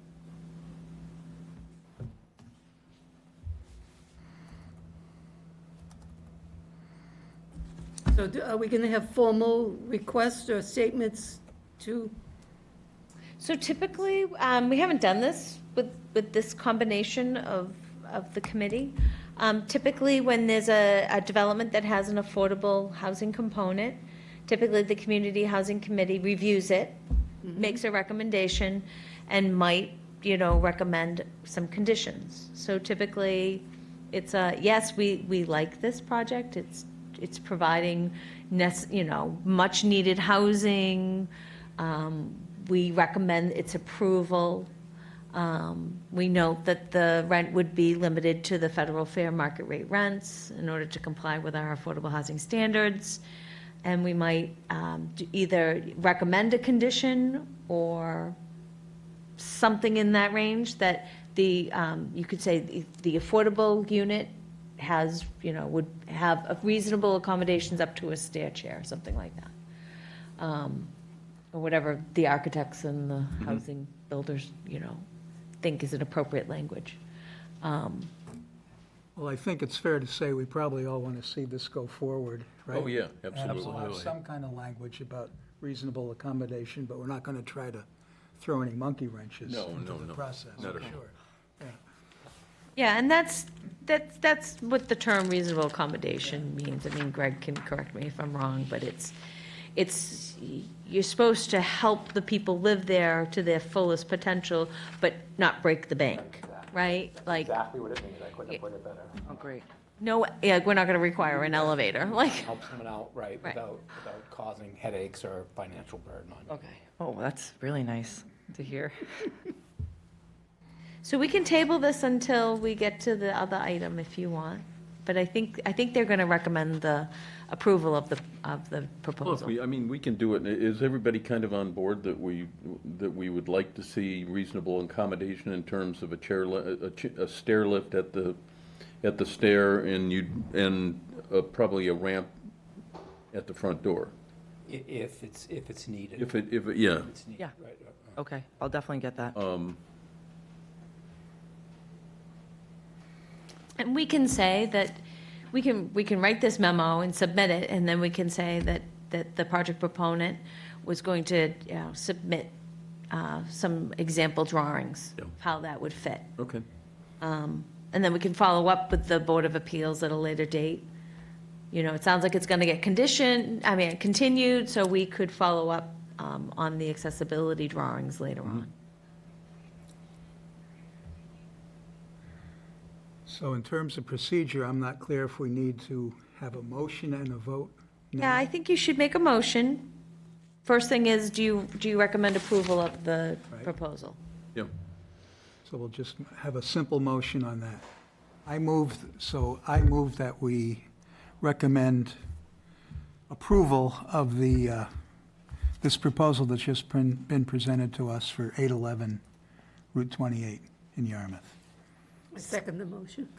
So are we going to have formal requests or statements to, So typically, we haven't done this with this combination of the committee. Typically, when there's a development that has an affordable housing component, typically the Community Housing Committee reviews it, makes a recommendation, and might, recommend some conditions. So typically, it's yes, we like this project, it's providing, much needed housing. We recommend its approval. We note that the rent would be limited to the federal fair market rate rents in order to comply with our affordable housing standards. And we might either recommend a condition or something in that range that you could say the affordable unit has, would have reasonable accommodations up to a stair chair, something like that. Or whatever the architects and the housing builders, think is an appropriate language. Well, I think it's fair to say we probably all want to see this go forward, right? Oh, yeah, And absolutely. we'll have some kind of language about reasonable accommodation, but we're not going to try to throw any monkey wrenches No, into no, the no, process, not for at all. sure. Yeah, and that's what the term reasonable accommodation means. I mean, Greg can correct me if I'm wrong, but it's, you're supposed to help the people live there to their fullest potential, but not break the bank, right? Like, Exactly what it means. I couldn't have put it better. Oh, great. no, yeah, we're not gonna require an elevator, like, Help someone out, right, Right. without causing headaches or financial burden on you. Okay. Oh, that's really nice to hear. so we can table this until we get to the other item if you want. But I think they're gonna recommend the approval of the Well, if proposal. we can do it. Is everybody kind of on board that we would like to see reasonable accommodation in terms of a stair lift at the stair and probably a ramp at the front door? If it's needed. If it, yeah. It's needed, Yeah. right. Okay, I'll definitely get that. And we can say that, we can write this memo and submit it, and then we can say that the project proponent was going to, submit some example drawings Yeah. of how that would fit. Okay. And then we can follow up with the Board of Appeals at a later date. It sounds like it's gonna get continued, so we could follow up on the accessibility drawings later on. So in terms of procedure, I'm not clear if we need to have a motion and a vote. Yeah, I think you should make a motion. First thing is, do you recommend approval of the Right. proposal? Yeah. So we'll just have a simple motion on that. I move that we recommend approval of this proposal that's just been presented to us for 811 Route 28 in Yarmouth. I second the motion?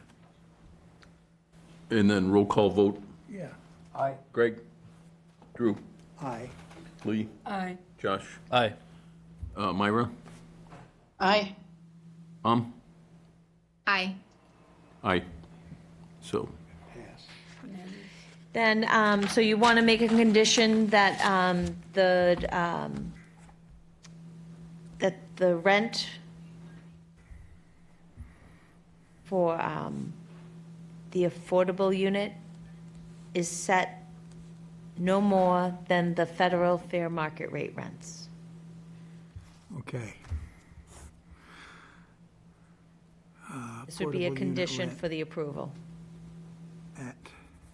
And then roll call vote. Yeah. Aye. Greg? Drew? Aye. Lee? Aye. Josh? Aye. Myra? Aye. Aye. Aye. So, Then, so you want to make a condition that that the rent for the affordable unit is set no more than the federal fair market rate rents. Okay. This would be a Affordable unit condition rent for the approval. At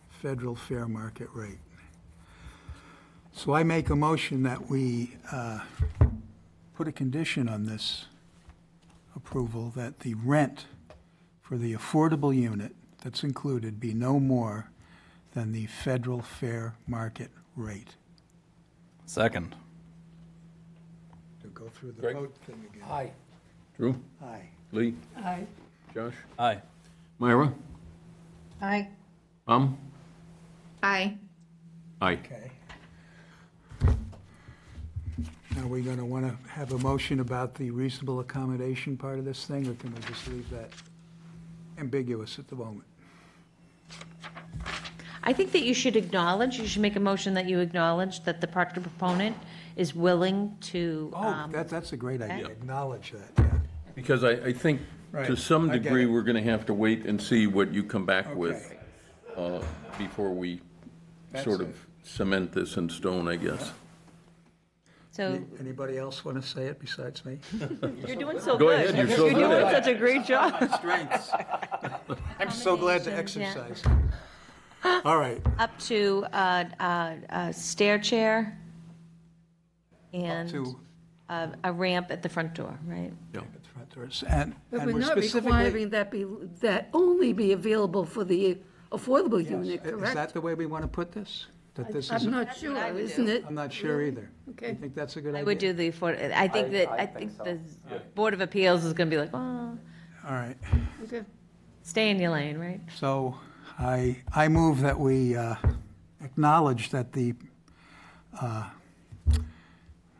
federal fair market rate. So I make a motion that we put a condition on this approval that the rent for the affordable unit that's included be no more than the federal fair market rate. Second. To go through the Greg? vote thing again. Aye. Drew? Aye. Lee? Aye. Josh? Aye. Myra? Aye. Aye. Aye. Okay. Are we going to want to have a motion about the reasonable accommodation part of this thing, or can we just leave that ambiguous at the moment? I think that you should make a motion that you acknowledge that the project proponent is willing to. Oh, that's a great idea. okay. Acknowledge that, yeah. Because I think to Right. some I get degree, it. we're going to have to wait and see what you come back Okay. with before we That's sort it. of cement this in stone, I guess. So Anybody else want to say it besides me? you're doing so Go good. ahead, you're so You're good doing at it. such a great job. Strengths. I'm so glad to Accommodations, yeah. exercise. All right, Up to a stair chair and to a ramp at the front door, right? Yeah. the front doors. And But we're we're not specifically. requiring that only be available for the affordable unit, Is that correct? the way we want to put this? That this is, I'm not sure, isn't it? I'm not sure either. Okay. You think that's a good idea? I would do the, I think the Board of Appeals is going to be like, oh, All right, Okay. stay in your lane, right? so I move that we acknowledge that the,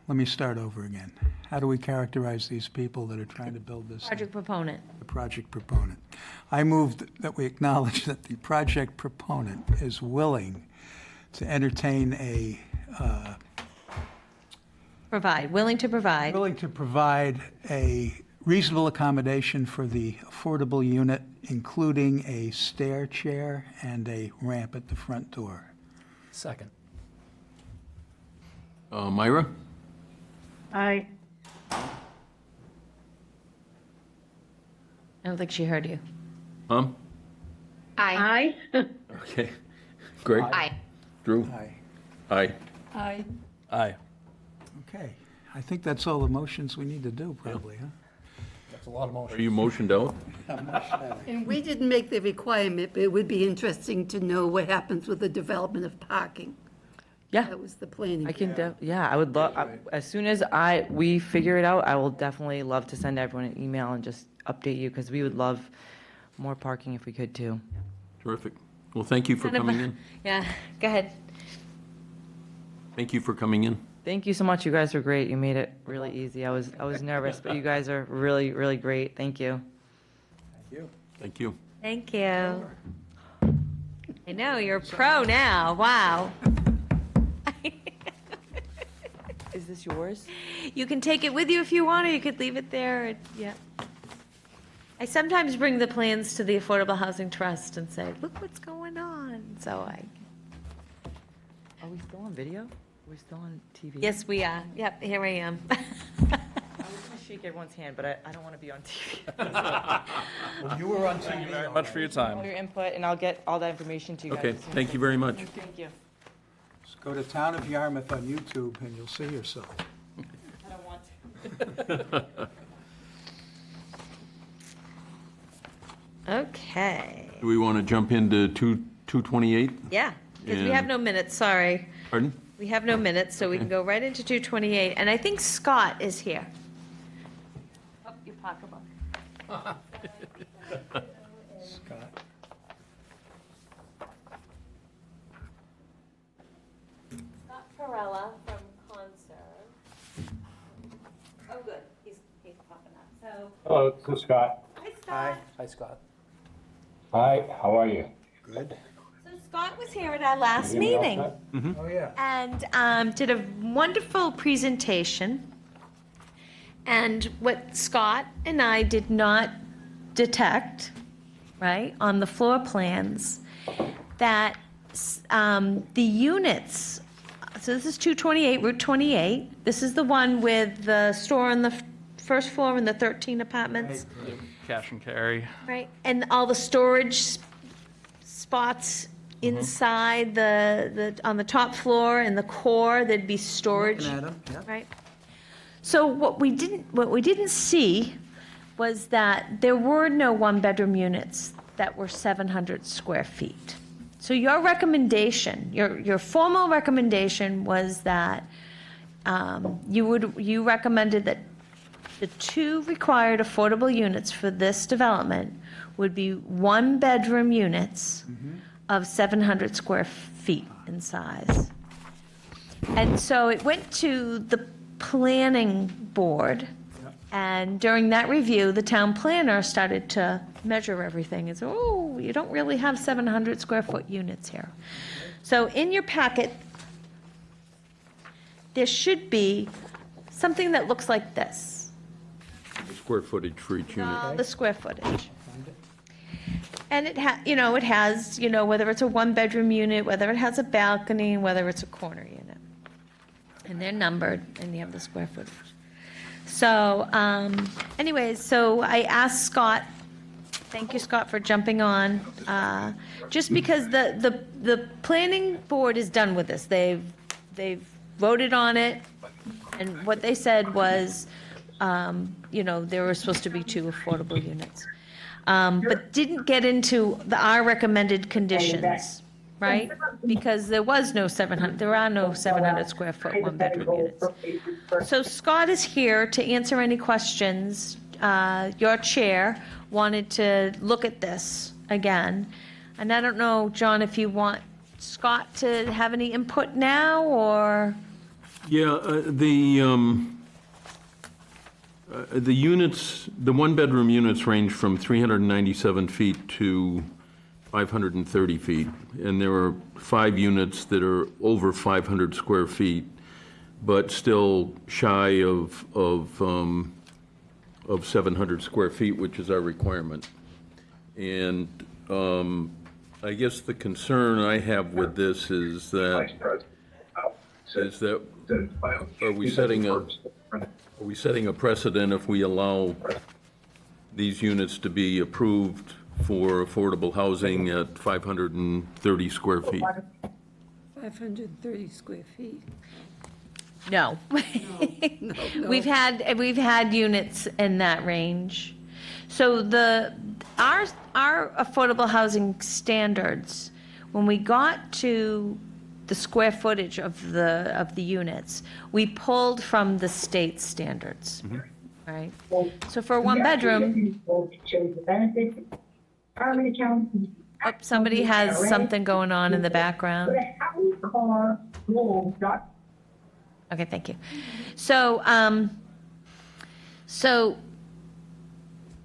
let me start over again. How do we characterize these people that are trying to build this? Project proponent. The project proponent. I move that we acknowledge that the project proponent is willing to entertain Willing to provide. willing to provide a reasonable accommodation for the affordable unit, including a stair chair and a ramp at the front door. Second. Myra? Aye. I don't think she heard you. Aye. Aye. Okay. Greg? Aye. Drew? Aye. Aye. Aye. Aye. Okay, I think that's all the motions we need to do, probably, huh? That's a lot of motion. Are you motioned out? And we didn't make the requirement, but it would be interesting to know what happens with the development of parking. Yeah, That was the planning. I can, yeah, I would love, as soon as we figure it out, I will definitely love to send everyone an email and just update you, because we would love more parking if we could, too. Terrific. Well, thank you for Kind of coming a- in. Yeah, go ahead. Thank you for coming in. Thank you so much. You guys were great. You made it really easy. I was nervous, but you guys are really, really great. Thank you. Thank you. Thank you. I know, you're a pro now. Wow. Is this yours? You can take it with you if you want, or you could leave it there. Yeah. I sometimes bring the plans to the Affordable Housing Trust and say, look what's going on. So Are we still on video? Are we still on TV? yes, we are. Yep, here I am. I was going to shake everyone's hand, but I don't want to be on TV. Well, you were on Thank you TV. very much for your time. All your input, and I'll get all that information to you guys. Okay, as soon as thank you very much. Thank you. Just go to Town of Yarmouth on YouTube and you'll see yourself. I don't want to. Okay. Do we want to jump into 228? Yeah, because we have no minutes, sorry. Pardon? We have no minutes, so we can go right into 228. And I think Scott is here. Oh, your pocketbook. Scott? Scott Perella from Conserve. Oh, good, he's popping up, so. Hello, this is Scott. Hi, Scott. Hi, Scott. Hi, how are you? Good. So Scott was here at our last Can you hear me meeting all set? Oh, yeah. and did a wonderful presentation. And what Scott and I did not detect, right, on the floor plans, that the units, so this is 228, Route 28. This is the one with the store on the first floor and the 13 apartments. Cash and carry. Right, and all the storage spots inside on the top floor and the core, there'd be storage, Looking at 'em, yeah. right? So what we didn't see was that there were no one-bedroom units that were 700 square feet. So your recommendation, your formal recommendation was that you recommended that the 2 required affordable units for this development would be 1-bedroom units of 700 square feet in size. And so it went to the planning board, and during that review, the town planner started to measure everything and said, oh, you don't really have 700 square foot units here. So in your packet, there should be something that looks like this, The square footage for each unit. the square footage. And it it has, whether it's a 1-bedroom unit, whether it has a balcony, whether it's a corner unit. And they're numbered, and you have the square footage. So, anyways, so I asked Scott, thank you, Scott, for jumping on, just because the planning board is done with this. They've voted on it, and what they said was, there were supposed to be 2 affordable units. But didn't get into our recommended conditions, right? Because there are no 700 square foot 1-bedroom units. So Scott is here to answer any questions. Your chair wanted to look at this again. And I don't know, John, if you want Scott to have any input now, or? Yeah, the units, the 1-bedroom units range from 397 feet to 530 feet. And there are 5 units that are over 500 square feet, but still shy of 700 square feet, which is our requirement. And I guess the concern I have with this is that are we setting a precedent if we allow these units to be approved for affordable housing at 530 square feet? 530 square feet. No. We've had units in that range. So our affordable housing standards, when we got to the square footage of the units, we pulled from the state standards, right? So for a 1-bedroom, somebody has something going on in the background. Okay, thank you. So,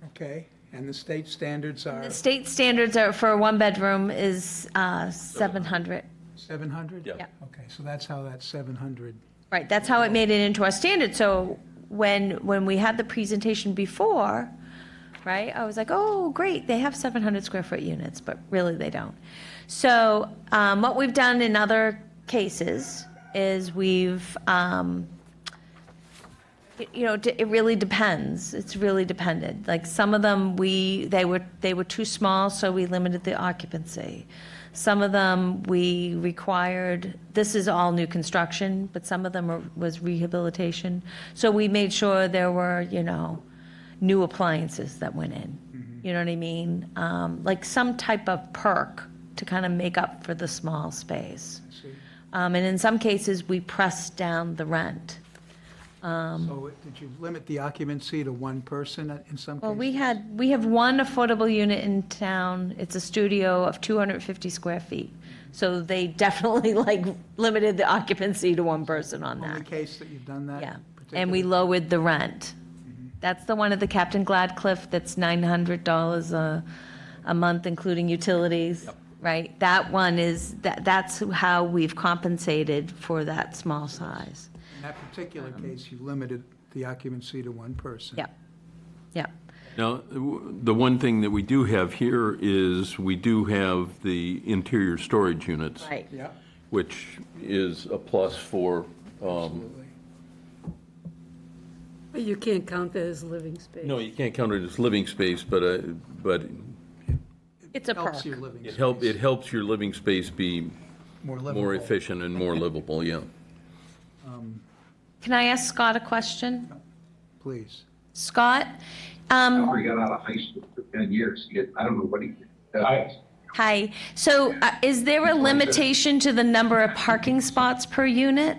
Okay, and the state standards are the state standards are for a 1-bedroom is 700. 700? Yeah. Yeah. Okay, so that's how that 700, Right, that's how it made it into our standard. So when we had the presentation before, right, I was like, oh, great, they have 700 square foot units, but really they don't. So what we've done in other cases is we've, it really depends. It's really depended. Like some of them, they were too small, so we limited the occupancy. Some of them we required, this is all new construction, but some of them was rehabilitation. So we made sure there were, new appliances that went in. You know what I mean? Like some type of perk to kind of make up for the small space. And in some cases, we pressed down the rent. so did you limit the occupancy to 1 person in some cases? Well, we have 1 affordable unit in town. It's a studio of 250 square feet. So they definitely limited the occupancy to 1 person on Only that. case that you've done that? Yeah, and we particular- lowered the rent. That's the one at the Captain Gladcliffe that's $900 a month, including utilities, right? That one is, that's how we've compensated for that small size. In that particular case, you limited the occupancy to 1 person. Yeah, yeah. Now, the one thing that we do have here is we do have the interior storage units. Right. Yeah, Which is a plus for, absolutely. But you can't count that as living space. no, you can't count it as living space, but It's a Helps perk. your living it space. helps your living space be More more livable. efficient and more livable, yeah. Can I ask Scott a question? Please. Scott, He got out of high school for 10 years. I don't know what he did. Hi. Hi. So is there a limitation to the number of parking spots per unit?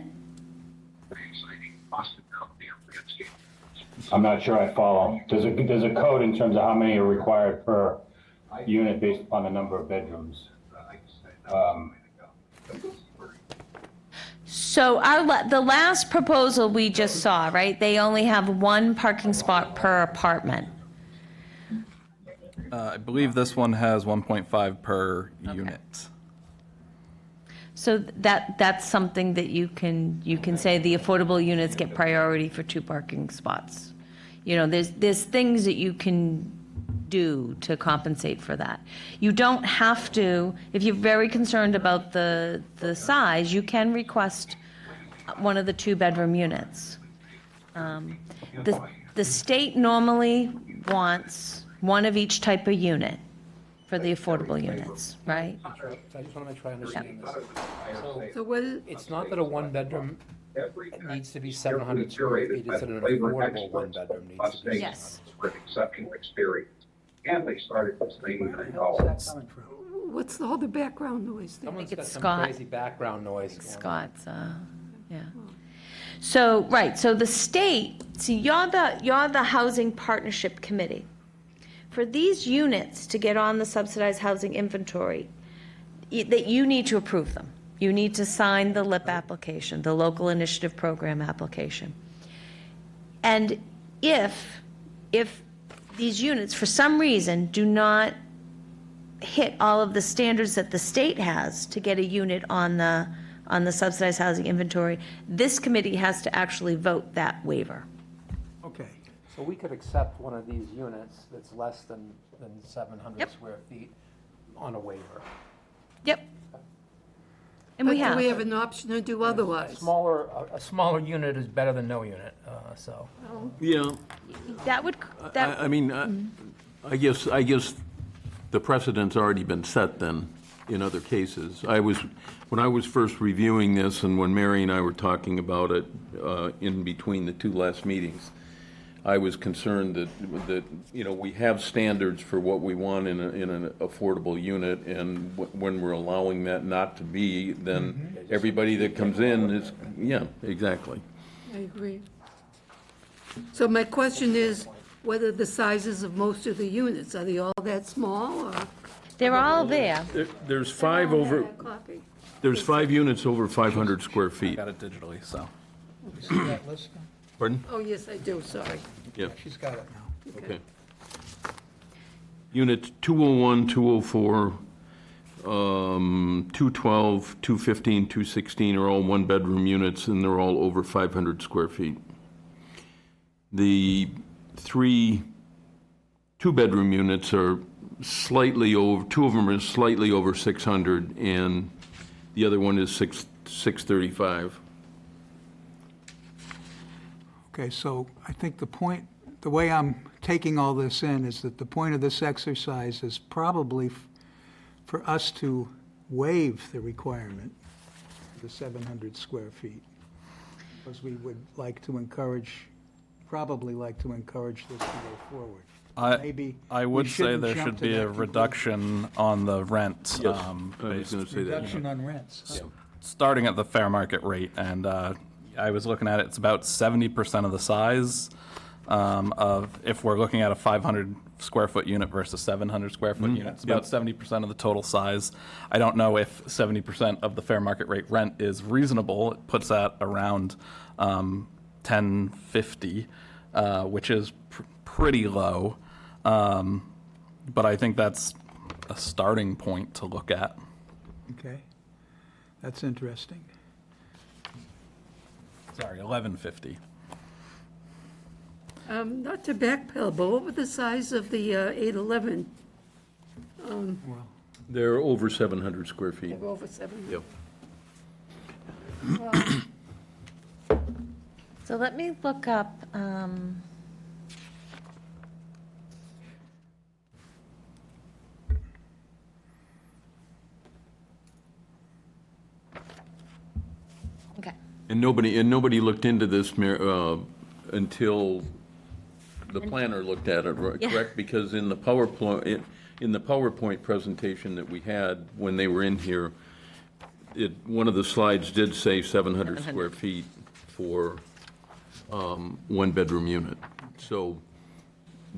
I'm not sure I follow. There's a code in terms of how many are required per unit based upon the number of bedrooms. So the last proposal we just saw, right, they only have one parking spot per apartment. I believe this one has 1.5 per unit. So that's something that you can say the affordable units get priority for 2 parking spots. You know, there's things that you can do to compensate for that. You don't have to, if you're very concerned about the size, you can request one of the 2-bedroom units. The state normally wants one of each type of unit for the affordable units, right? I just want to make sure I understand this. So what is, It's not that a one-bedroom needs to be 700 square feet, it's that an affordable one-bedroom needs to be. Yes. With exceptional experience. And they started with $99. Where's that coming from? what's all the background noise there? Someone's think got it's some Scott. crazy background noise. going on. Scott's, yeah. So, right, so the state, see, you're the Housing Partnership Committee. For these units to get on the subsidized housing inventory, that you need to approve them. You need to sign the LIP application, the Local Initiative Program application. And if these units, for some reason, do not hit all of the standards that the state has to get a unit on the subsidized housing inventory, this committee has to actually vote that waiver. Okay. So we could accept one of these units that's less than 700 Yep. square feet on a waiver. Yep. And we But do we have have. an option to do otherwise? A smaller unit is better than no unit, so. Yeah, That would, that, I mean, I guess the precedent's already been set then in other cases. When I was first reviewing this and when Mary and I were talking about it in between the 2 last meetings, I was concerned that, you know, we have standards for what we want in an affordable unit, and when we're allowing that not to be, then everybody that comes in is, yeah, exactly. I agree. So my question is whether the sizes of most of the units, are they all that small or? they're all there. There's 5 over, Copy. there's 5 units over 500 square feet. Got it digitally, so. You see that list? Pardon? Oh, yes, I do, sorry. Yeah, She's got it now. okay. Units 201, 204, 212, 215, 216 are all 1-bedroom units, and they're all over 500 square feet. The 3 2-bedroom units are slightly over, 2 of them are slightly over 600, and the other one is 635. Okay, so I think the way I'm taking all this in is that the point of this exercise is probably for us to waive the requirement of the 700 square feet. Because we would like to probably like to encourage this to go forward. Maybe I we would say shouldn't there jump should to be that a conclusion. reduction on the rent. Yes, I was going to say that. Reduction on rents. Starting at the fair market rate, and I was looking at it, it's about 70% of the size of, if we're looking at a 500 square foot unit versus 700 square foot unit, it's about 70% of the total size. I don't know if 70% of the fair market rate rent is reasonable. It puts that around 1050, which is pretty low. But I think that's a starting point to look at. Okay, that's interesting. Sorry, 1150. Not to backpedal, but what was the size of the 811? They're over 700 square feet. They're over 700. Yep. So let me look up, okay. And nobody looked into this until the planner looked at it, Yeah. correct? Because in the PowerPoint, in the PowerPoint presentation that we had when they were in here, one of the slides did say 700 square feet for one-bedroom unit. So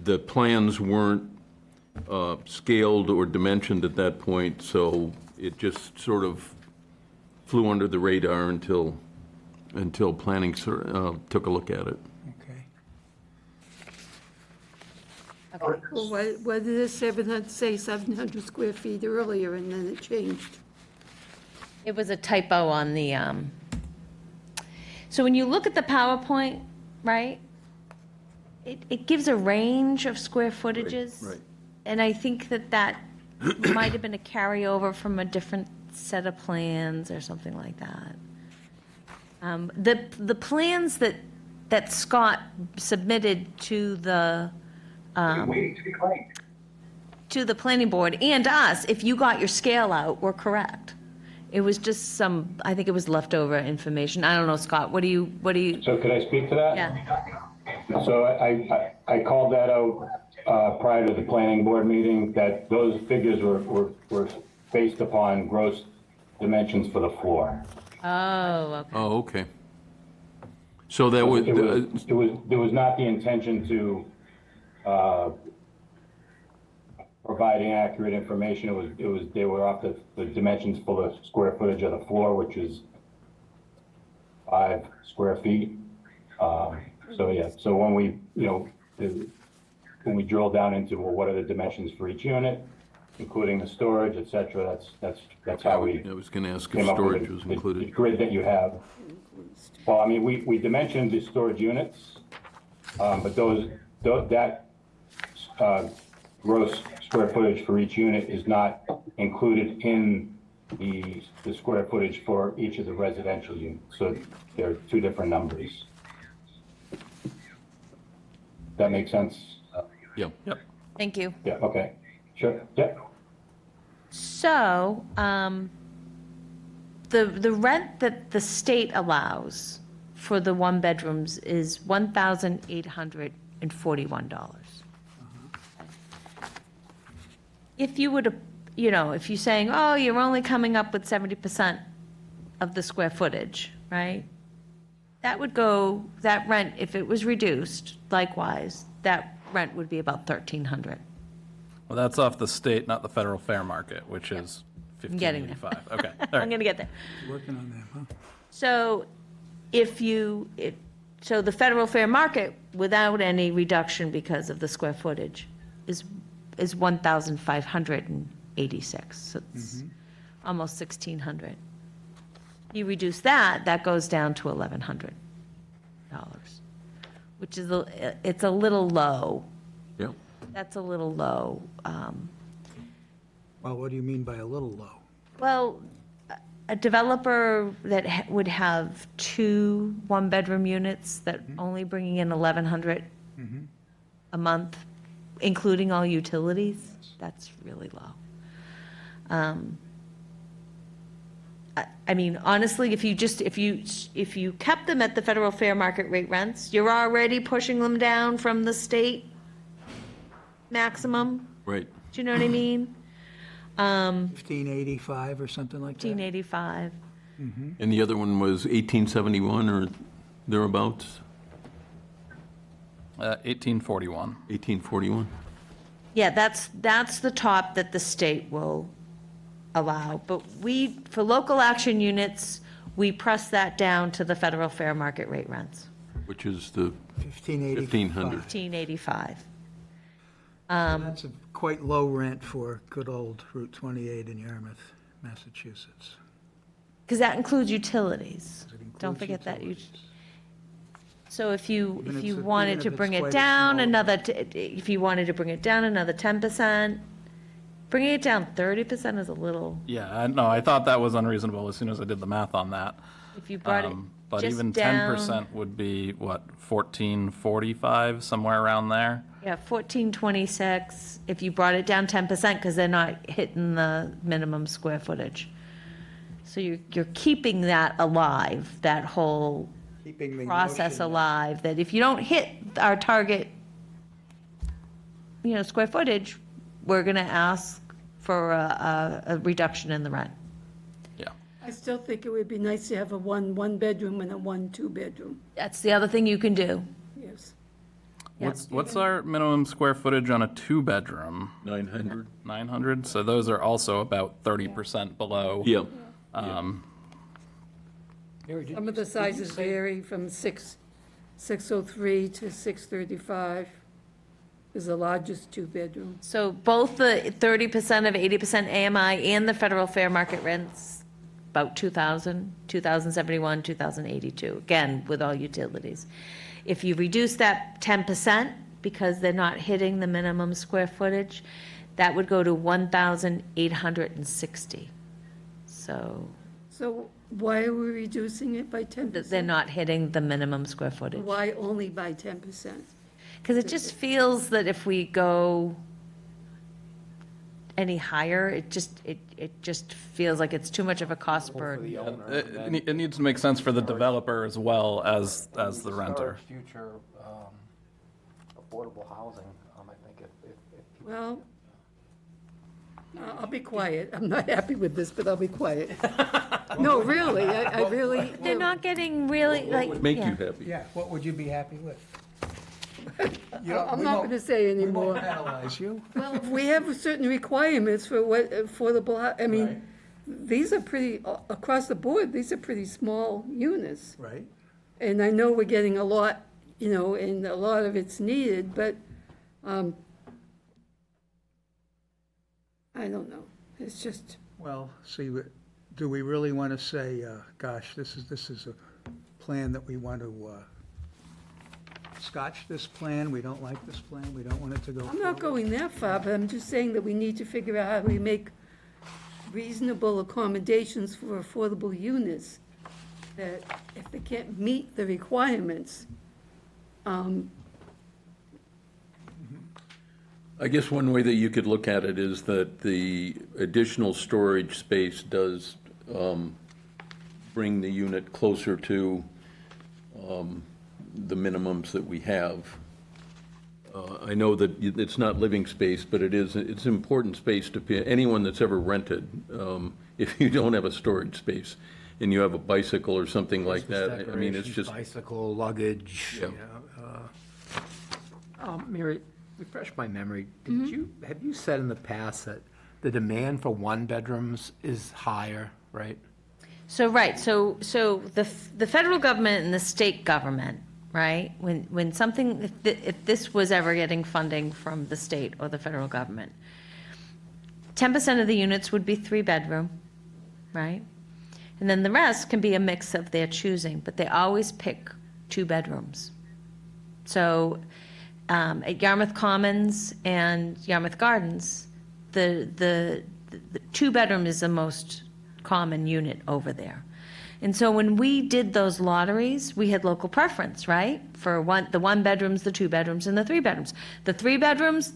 the plans weren't scaled or dimensioned at that point, so it just sort of flew under the radar until planning took a look at it. Okay. Well, why did it say 700 square feet earlier and then it changed? It was a typo on the, so when you look at the PowerPoint, right? It gives a range of square footages. Right. And I think that might have been a carryover from a different set of plans or something like that. The plans that Scott submitted to the, Waiting to be claimed. to the planning board and us, if you got your scale out, were correct. It was just I think it was leftover information. I don't know, Scott, what do you, So could I speak to that? yeah. So I called that out prior to the planning board meeting, that those figures were based upon gross dimensions for the floor. Oh, okay. Oh, okay. So that was, It was not the intention to provide inaccurate information. They were off the dimensions for the square footage of the floor, which is 5 square feet. So yeah, so when we drill down into, well, what are the dimensions for each unit, including the storage, et cetera, that's how we I was going to ask if came up storage with was the included. grid that you have. Well, I mean, we dimensioned the storage units, but that gross square footage for each unit is not included in the square footage for each of the residential units. So they're two different numbers. That makes sense? Yeah. Yep. Thank you. Yeah, okay. Sure, yeah. So, the rent that the state allows for the one bedrooms is $1,841. If you were to, if you're saying, oh, you're only coming up with 70% of the square footage, right? That rent, if it was reduced, likewise, that rent would be about $1,300. Well, that's off the state, not the federal fair market, which is I'm getting there. $1,585. Okay, all I'm right. gonna get there. Working on that, huh? So so the federal fair market, without any reduction because of the square footage, is 1,586, so it's almost 1,600. You reduce that goes down to $1,100, which is, it's a little low. Yeah. That's a little low. Well, what do you mean by a little low? Well, a developer that would have 2 one-bedroom units that only bringing in $1,100 a month, including all utilities, that's really low. I mean, honestly, if you kept them at the federal fair market rate rents, you're already pushing them down from the state maximum. Right. Do you know what I mean? 1585 or something like that? 1885. And the other one was 1871 or thereabouts? 1841. 1841? Yeah, that's the top that the state will allow. But for local action units, we press that down to the federal fair market rate rents, Which is the 1585. 1585. That's a quite low rent for good old Route 28 in Yarmouth, Massachusetts. Because that includes utilities. It includes Don't forget that. utilities. So if you Even if you if wanted it's to bring quite it a down small- if you wanted to bring it down another 10%, bringing it down 30% is a little, Yeah, no, I thought that was unreasonable as soon as I did the math on that. if you brought it But just even down. 10% would be, what, 1445, somewhere around there? Yeah, 1426, if you brought it down 10%, because they're not hitting the minimum square footage. So you're keeping that alive, that whole Keeping the process notion that- alive, that if you don't hit our target, square footage, we're gonna ask for a reduction in the rent. Yeah. I still think it would be nice to have a one-bedroom and a two-bedroom. That's the other thing you can do. Yes. What's our minimum square footage on a 2-bedroom? 900? 900, so those are also about 30% below. Yeah. Mary, did Some you- of the did you sizes say- vary from 603 to 635 is the largest two-bedroom. So both the 30% of 80% AMI and the federal fair market rents, about 2,000, 2,071, 2,082, again, with all utilities. If you reduce that 10% because they're not hitting the minimum square footage, that would go to 1,860. So So why are we reducing it by 10%? they're not hitting the minimum square footage. Why only by 10%? Because it just feels that if we go any higher, it just feels like it's too much of a cost burden. It needs to make sense for the developer as well as the renter. Future affordable housing, I think if Well, I'll be quiet. I'm not happy with this, but I'll be quiet. No, really, I really. They're not getting really, like, Make yeah. you happy. Yeah, what would you be happy with? I'm not going to say We anymore. won't penalize you. Well, if we have certain requirements for what affordable, I mean, Right. these are pretty, across the board, these are pretty small units. Right. And I know we're getting a lot, and a lot of it's needed, but, I don't know. It's just, Well, see, do we really want to say, gosh, this is a plan that we want to scotch this plan, we don't like this plan, we don't want it to go I'm not forward? going that far, but I'm just saying that we need to figure out how we make reasonable accommodations for affordable units, that if they can't meet the requirements, I guess one way that you could look at it is that the additional storage space does bring the unit closer to the minimums that we have. I know that it's not living space, but it's important space to anyone that's ever rented. If you don't have a storage space and you have a bicycle or something like that, I mean, it's decorations, just, bicycle, luggage, Yeah. Mary, refresh my memory. Have you said in the past that the demand for one-bedrooms is higher, right? So, right, so the federal government and the state government, right? When something, if this was ever getting funding from the state or the federal government, 10% of the units would be 3-bedroom, right? And then the rest can be a mix of their choosing, but they always pick 2 bedrooms. So at Yarmouth Commons and Yarmouth Gardens, the 2-bedroom is the most common unit over there. And so when we did those lotteries, we had local preference, right? For the 1-bedrooms, the 2-bedrooms, and the 3-bedrooms. The 3-bedrooms,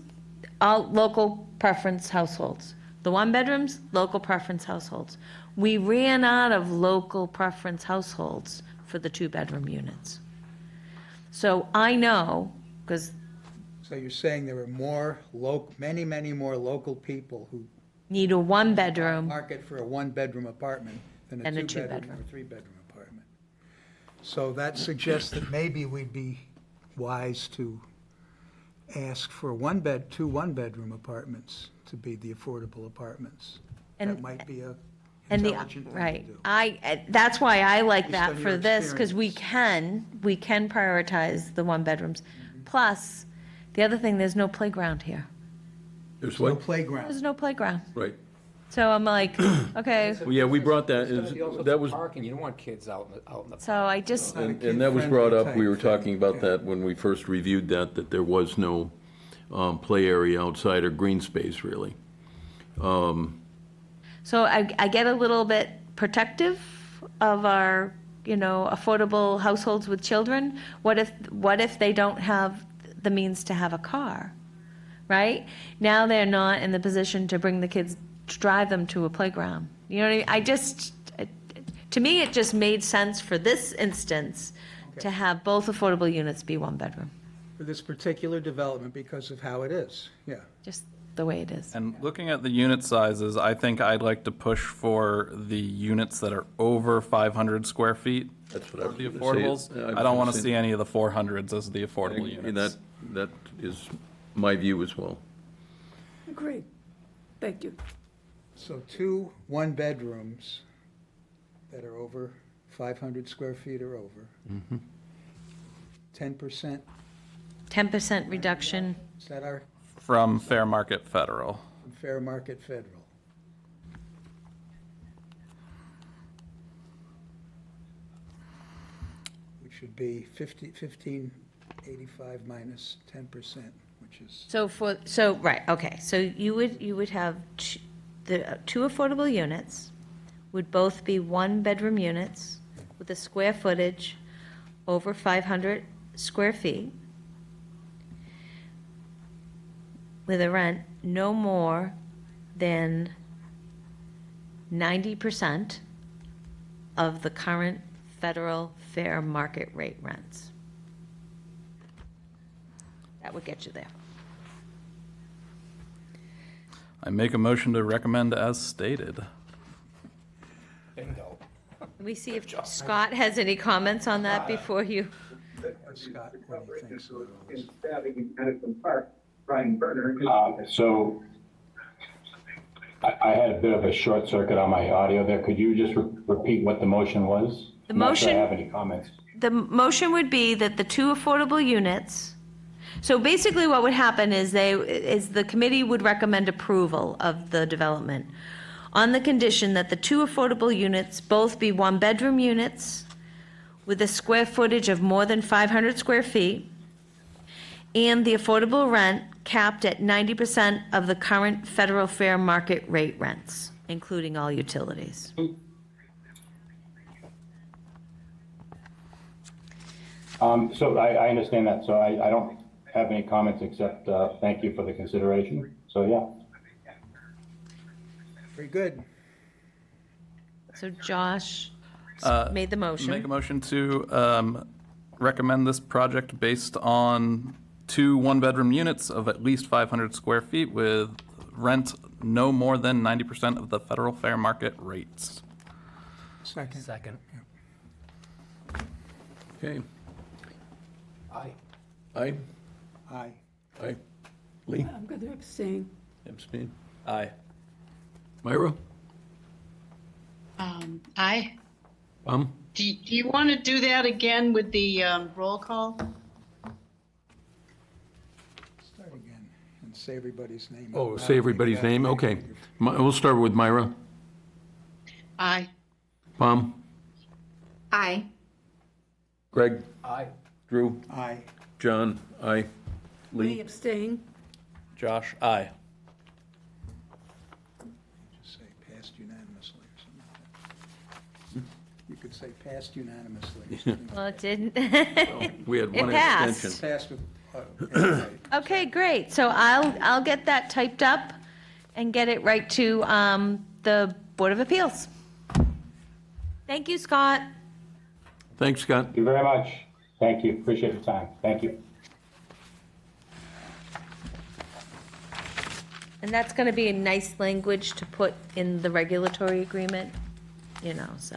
all local preference households. The 1-bedrooms, local preference households. We ran out of local preference households for the 2-bedroom units. So I know, because So you're saying there are many, many more local people who need a 1-bedroom. market for a 1-bedroom apartment than a And a 2-bedroom two-bedroom. or 3-bedroom apartment. So that suggests that maybe we'd be wise to ask for 2 1-bedroom apartments to be the affordable apartments. That And- might be a And intelligent thing to right, do. that's why I like Based that on for your this, because we experience. can prioritize the 1-bedrooms. Plus, the other thing, there's no playground here. there's No what? playground. There's no playground. Right. So I'm like, okay, Well, yeah, we brought that, that was, Parking, you don't want kids out in the. so I just, and that was brought up, we were Kid-friendly type talking about thing, yeah. that when we first reviewed that there was no play area outside or green space, really. so I get a little bit protective of our, affordable households with children. What if they don't have the means to have a car, right? Now they're not in the position to bring the kids, to drive them to a playground. You know what I mean? To me, it just made sense for this instance to have both affordable units be 1-bedroom. For this particular development because of how it is, yeah. Just, the way it is. And looking at the unit sizes, I think I'd like to push for the units that are over 500 square feet. That's what I was The gonna say. affordables. I don't want to see any of the 400s as the affordable And units. that is my view as well. Agreed. Thank you. So 2 one-bedrooms that are over 500 square feet or over. 10%, 10% reduction. is that our From Fair Market Federal. fair market federal? Which should be 1585 minus 10%, which is, Right, okay, so you would have the 2 affordable units would both be 1-bedroom units with a square footage over 500 square feet with a rent no more than 90% of the current federal fair market rate rents. That would get you there. I make a motion to recommend as stated. Bingo. Let me see if Scott has any comments on that before you. Scott, what do you think? In stabbing in Madison Park, Brian Berner. So I had a bit of a short circuit on my audio there. Could you just repeat what the motion was? The I'm not sure motion- I have any comments. The motion would be that the 2 affordable units, so basically what would happen is the committee would recommend approval of the development on the condition that the 2 affordable units both be 1-bedroom units with a square footage of more than 500 square feet, and the affordable rent capped at 90% of the current federal fair market rate rents, including all utilities. So I understand that, so I don't have any comments except thank you for the consideration. So, yeah. Very good. So Josh made the motion. Make a motion to recommend this project based on 2 one-bedroom units of at least 500 square feet with rent no more than 90% of the federal fair market rates. Second. Second. Okay. Aye. Aye. Aye. Aye. Lee? I'm going to abstain. Abstain. Aye. Myra? Aye. Do you want to do that again with the roll call? Start again and say everybody's name. out Oh, loud. say everybody's name? Okay. We'll start with Myra. Aye. Pam? Aye. Greg? Aye. Drew? Aye. John? Aye. May Lee? abstain. Josh, aye. Just say passed unanimously or something like that. You could say passed unanimously. or something like Well, it didn't. We had It one passed. abstention. that. Passed with, anyway. Okay, great. So I'll get that typed up and get it right to the Board of Appeals. Thank you, Scott. Thanks, Scott. Thank you very much. Thank you. Appreciate your time. Thank you. And that's going to be a nice language to put in the regulatory agreement, so.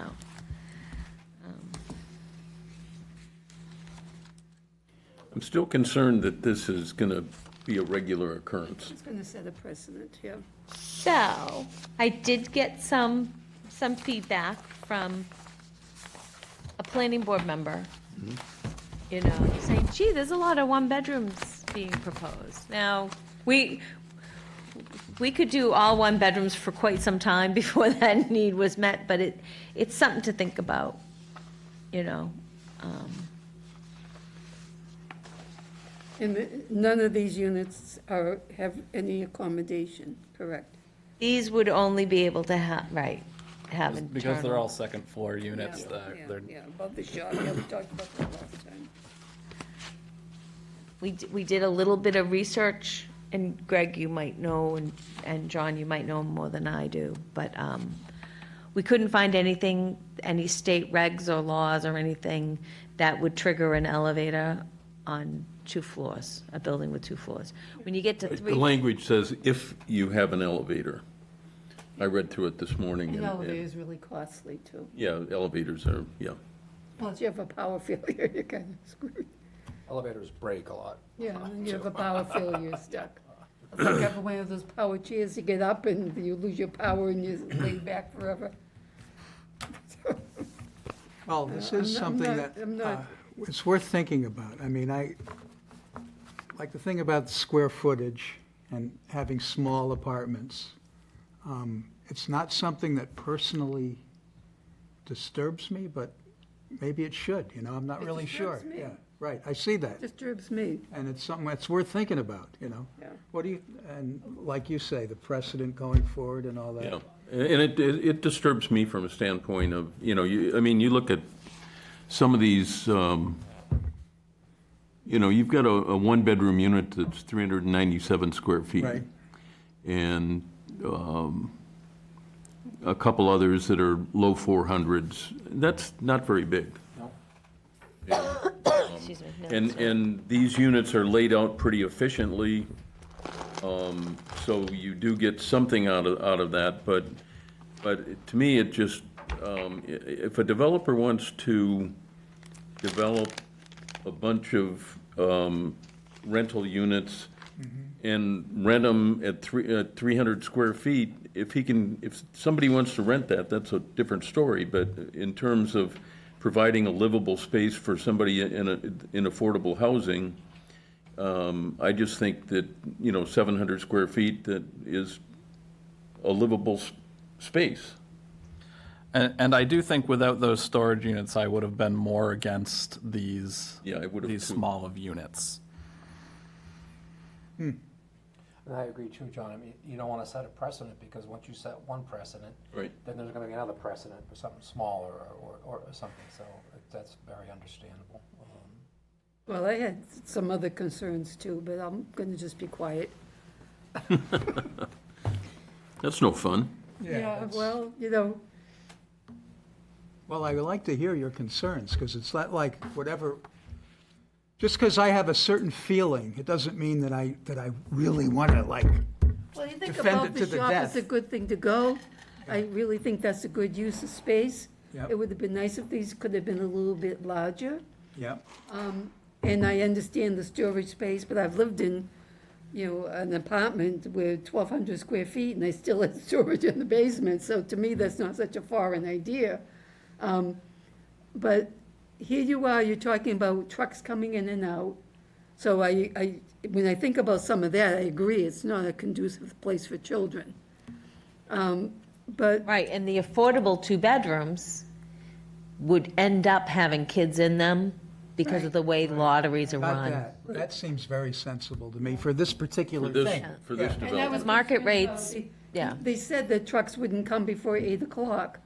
I'm still concerned that this is going to be a regular occurrence. It's going to set a precedent, yeah. So, I did get some feedback from a planning board member, saying, gee, there's a lot of 1-bedrooms being proposed. Now, we could do all 1-bedrooms for quite some time before that need was met, but it's something to think about, And none of these units have any accommodation, correct? These would only be able to have internal. Because they're all second floor units, they're Yeah, above the shop, yeah, we talked about that last time. We did a little bit of research, and Greg, you might know, and John, you might know more than I do, but we couldn't find anything, any state regs or laws or anything that would trigger an elevator on 2 floors, a building with 2 floors. When you get to The 3, language says if you have an elevator. I read through it this morning. An and- elevator is really costly, too. Yeah, elevators are, yeah. Once you have a power failure, you're kind of screwed. Elevators break a lot. Yeah, and you have a power failure, you're stuck. It's like having one of those power chairs, you get up and you lose your power and you lay back forever. Well, this I'm is not- something I'm that not- it's worth thinking about. I mean, like the thing about the square footage and having small apartments, it's not something that personally disturbs me, but maybe it should, you know, I'm not It really sure. disturbs me. Yeah, right, I see that. Disturbs me, And it's something that's worth thinking about, you know? yeah. What do you, and like you say, the precedent going forward and all that. Yeah, and it disturbs me from a standpoint of, you know, I mean, you look at some of these, you know, you've got a one-bedroom unit that's 397 square feet. Right. And a couple others that are low 400s. That's not very big. excuse me, no, And these units are laid out pretty efficiently, so you do get something out of that, but to me, it just, if a developer wants to develop a bunch of rental units and rent them at 300 square feet, if somebody wants to rent that, that's a different story, but in terms of providing a livable space for somebody in affordable housing, I just think that, you know, 700 square feet, that is a livable space. And I do think without those storage units, I would have been more against these, Yeah, I would have these too. small of units. And I agree too, John. I mean, you don't want to set a precedent, because once you set one precedent, Right. then there's going to be another precedent for something smaller or something, so that's very understandable. Well, I had some other concerns too, but I'm going to just be quiet. That's no fun. Yeah, that's- well, you know, Well, I would like to hear your concerns, because it's not like whatever, just because I have a certain feeling, it doesn't mean that I really want to, like, well, you think Defend about it the to the shop, it's death. a good thing to go. I really think that's a good use of space. Yep. It would have been nice if these could have been a little bit larger. yeah, And I understand the storage space, but I've lived in, you know, an apartment with 1,200 square feet, and I still had storage in the basement, so to me, that's not such a foreign idea. But here you are, you're talking about trucks coming in and out. So when I think about some of that, I agree, it's not a conducive place for children. But, right, and the affordable 2 bedrooms would end up having kids in them because of the way lotteries are about run. that seems very sensible to me for this particular For this, thing. for this Yeah. and that development. was Market concerned about rates, the- yeah. They said that trucks wouldn't come before 8 o'clock.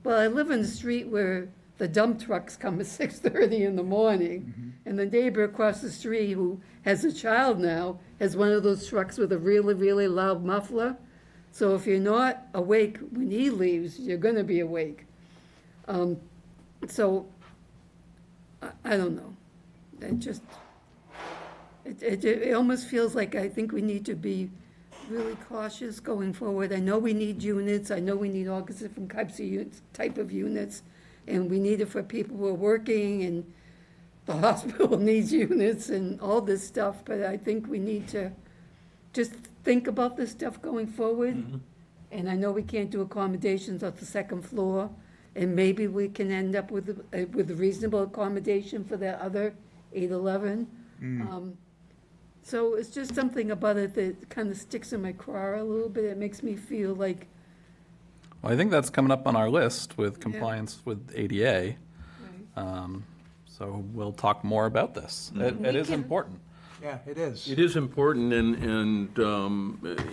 Well, I live in a street where the dump trucks come at 6:30 in the morning, and the neighbor across the street, who has a child now, has one of those trucks with a really, really loud muffler. So if you're not awake when he leaves, you're gonna be awake. So, I don't know. It just, it almost feels like I think we need to be really cautious going forward. I know we need units, I know we need all different types of units, and we need it for people who are working, and the hospital needs units and all this stuff, but I think we need to just think about this stuff going forward. And I know we can't do accommodations at the second floor, and maybe we can end up with a reasonable accommodation for that other 811. So it's just something about it that kind of sticks in my craw a little bit. It makes me feel like, Well, I think that's coming up on our list with compliance with ADA. So we'll talk more about this. It is important. Yeah, it is. It is important, and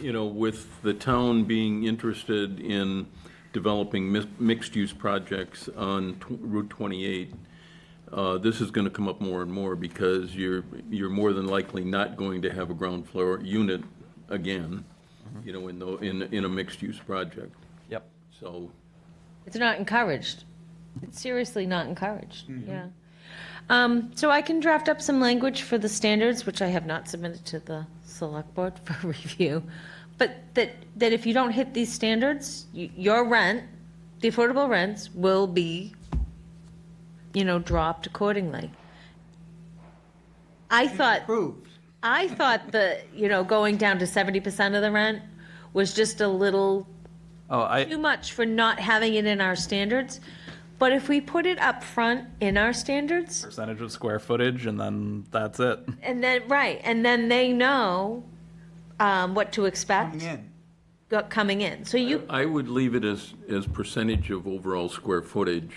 you know, with the town being interested in developing mixed-use projects on Route 28, this is going to come up more and more, because you're more than likely not going to have a ground floor unit again, you know, in a mixed-use project. Yep. So, It's not encouraged. It's seriously not encouraged, yeah. So I can draft up some language for the standards, which I have not submitted to the select board for review. But that if you don't hit these standards, your rent, the affordable rents will be, dropped accordingly. I thought that, going down to 70% of the rent was just a little too much for not having it in our standards. But if we put it up front in our standards, Percentage of square footage, and then that's it. and then they know what to expect coming in. So I would leave it as percentage of overall square footage,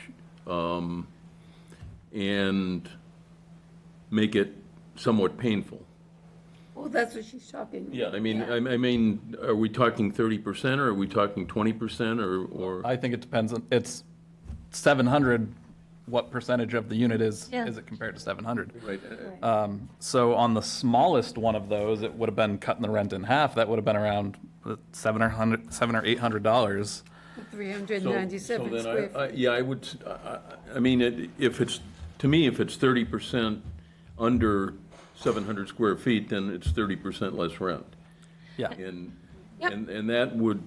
and make it somewhat painful. Well, that's what she's talking about. Yeah, I mean, are we talking 30%, or are we talking 20%, or? I think it depends on, it's 700, what percentage of the unit is Yeah. it compared to 700? Right, So on the smallest one of those, it would have been cutting the rent in half. That would have been around $700 or $800. 397 So square then feet. yeah, I would, I mean, if it's 30% under 700 square feet, then it's 30% less rent. Yeah. And, Yep. and that would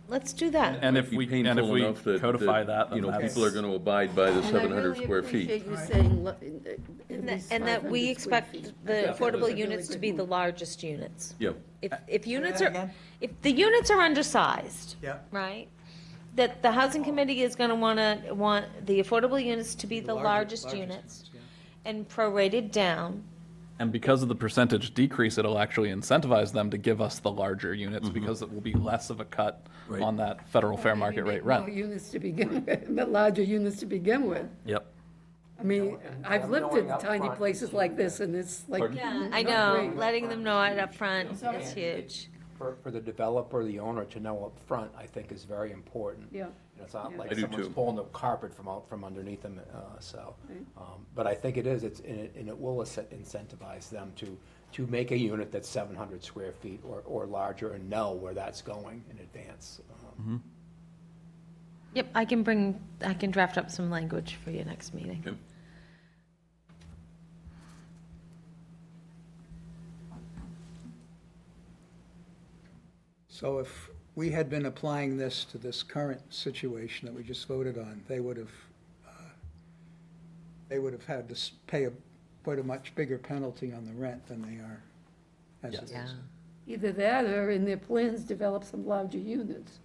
let's do that. And if be we painful enough that. codify that, then that's. People are going to abide by the 700 square feet. And I really appreciate you saying And that we expect the affordable units to be the largest units. Yeah. If units that are, again? if the units are undersized. Yeah. Right? That the housing committee is gonna want the affordable units to be the largest units and prorated down. And because of the percentage decrease, it'll actually incentivize them to give us the larger units because it will be less of a cut Right. on that federal fair market rate rent. More units to begin with, but larger units to begin with. Yep. I mean, I've lived in tiny places like this, and it's like. Yeah, I not know, great. letting them know it up front is huge. For the developer, the owner to know up front, I think is very important. Yeah. It's not Yeah. like I do someone's too. pulling the carpet from underneath them, but I think it is, and it will incentivize them to make a unit that's 700 square feet or larger and know where that's going in advance. Yep, I can draft up some language for your next meeting. Okay. So if we had been applying this to this current situation that we just voted on, they would have had to pay quite a much bigger penalty on the rent than they are as it Yeah. is. Either that, or in their plans, develop some larger units.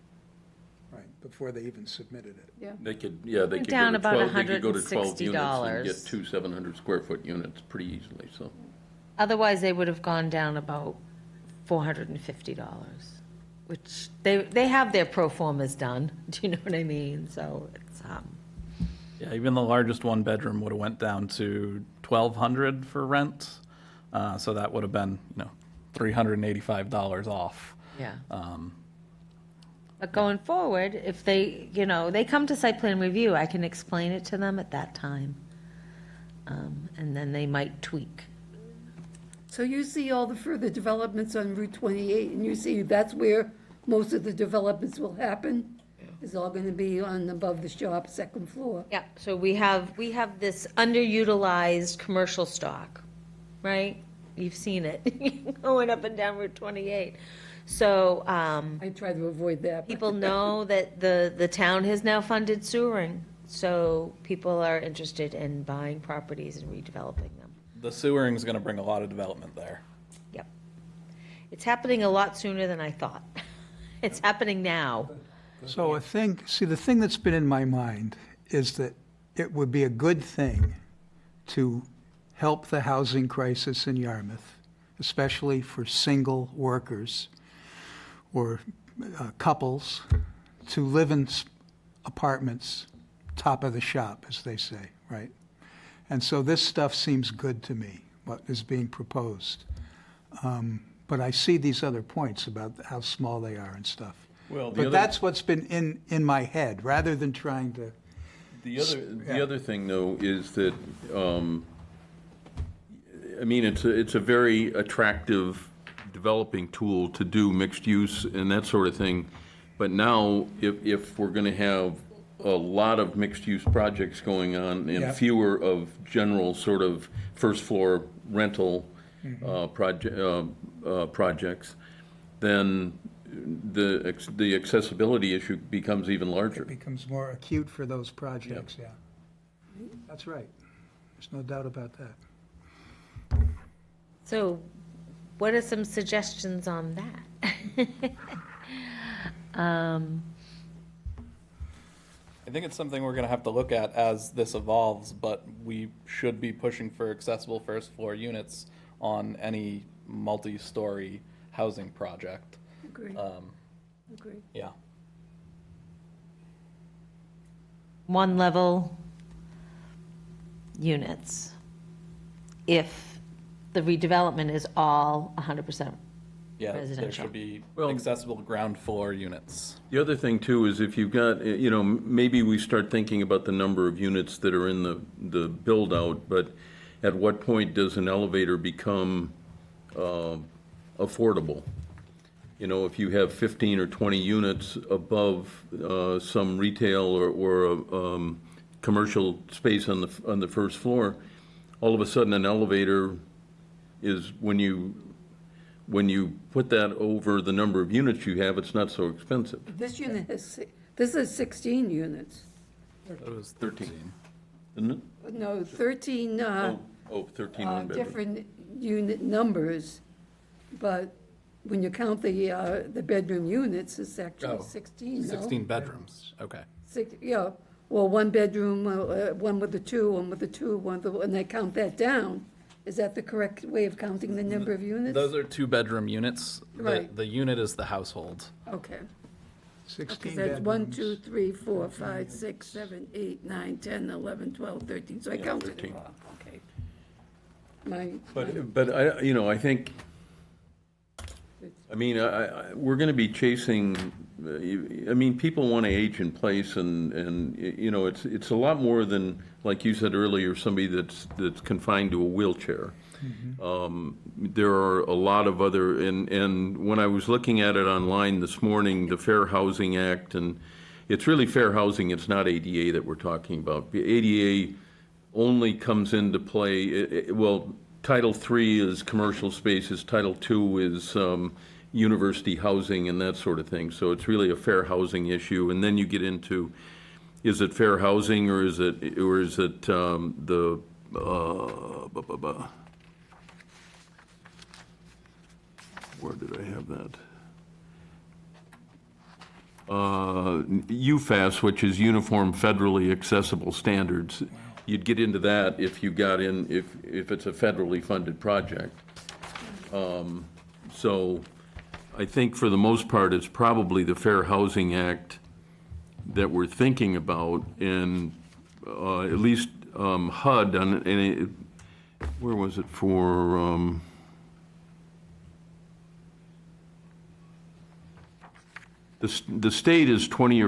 Right, before they even submitted it. Yeah. They could, yeah, they could go Down to about 12, they could go to 12 units and $160. get two 700 square foot units pretty easily, so. Otherwise, they would have gone down about $450, which they have their pro formas done. Do you know what I mean? So it's, Yeah, even the largest one bedroom would have went down to $1,200 for rent. So that would have been, $385 off. yeah. But going forward, if they, they come to site plan review, I can explain it to them at that time. And then they might tweak. So you see all the further developments on Route 28, and you see that's where most of the developments will happen? It's all gonna be on above the shop, second floor. Yeah, so we have this underutilized commercial stock, right? You've seen it going up and down Route 28. So, I try to avoid that. but- people know that the town has now funded sewering, so people are interested in buying properties and redeveloping them. The sewering is going to bring a lot of development there. Yep. It's happening a lot sooner than I thought. It's happening now. So the thing that's been in my mind is that it would be a good thing to help the housing crisis in Yarmouth, especially for single workers or couples, to live in apartments, top of the shop, as they say, right? And so this stuff seems good to me, what is being proposed. But I see these other points about how small they are and stuff. Well, But that's what's been in my head, rather than trying to, The other thing, though, is that, I mean, it's a very attractive developing tool to do mixed use and that sort of thing. But now, if we're going to have a lot of mixed-use projects going on Yeah. and fewer of general sort of first-floor rental projects, then the accessibility issue becomes even larger. It becomes more acute for those projects, yeah. That's right. There's no doubt about that. So what are some suggestions on that? I think it's something we're gonna have to look at as this evolves, but we should be pushing for accessible first floor units on any multi-story housing project. Agree, agree. Yeah. One level units, if the redevelopment is all 100%. Yeah, there Residential. should be Well- accessible ground floor units. The other thing too is if you've got, maybe we start thinking about the number of units that are in the build-out, but at what point does an elevator become affordable? If you have 15 or 20 units above some retail or commercial space on the first floor, all of a sudden an elevator is, when you put that over the number of units you have, it's not so expensive. This unit this is 16 units. It was 13. Isn't it? No, 13 13 one bedroom. different unit numbers, but when you count the bedroom units, it's actually Oh, 16, no? 16 bedrooms, okay. Yeah, well, one bedroom, one with the two, one with the two, and they count that down. Is that the correct way of counting the number of units? Those are 2-bedroom units. Right. The unit is the household. Okay. 16 That's 1, bedrooms. 2, 3, 4, 5, 6, 7, 8, 9, 10, 11, 12, 13, so I counted it 13. wrong, okay. My, But I think, we're going to be chasing, people want to age in place and it's a lot more than, like you said earlier, somebody that's confined to a wheelchair. There are a lot of other, and when I was looking at it online this morning, the Fair Housing Act, and it's really fair housing, it's not ADA that we're talking about. The ADA only comes into play, Title III is commercial spaces, Title II is university housing and that sort of thing. So it's really a fair housing issue. And then you get into, is it fair housing or is it where did I have that? UFAS, which is Uniform Federally Accessible Standards. You'd get into that if you got in, if it's a federally funded project. So I think for the most part, it's probably the Fair Housing Act that we're thinking about, and at least HUD, where was it for? The state is 20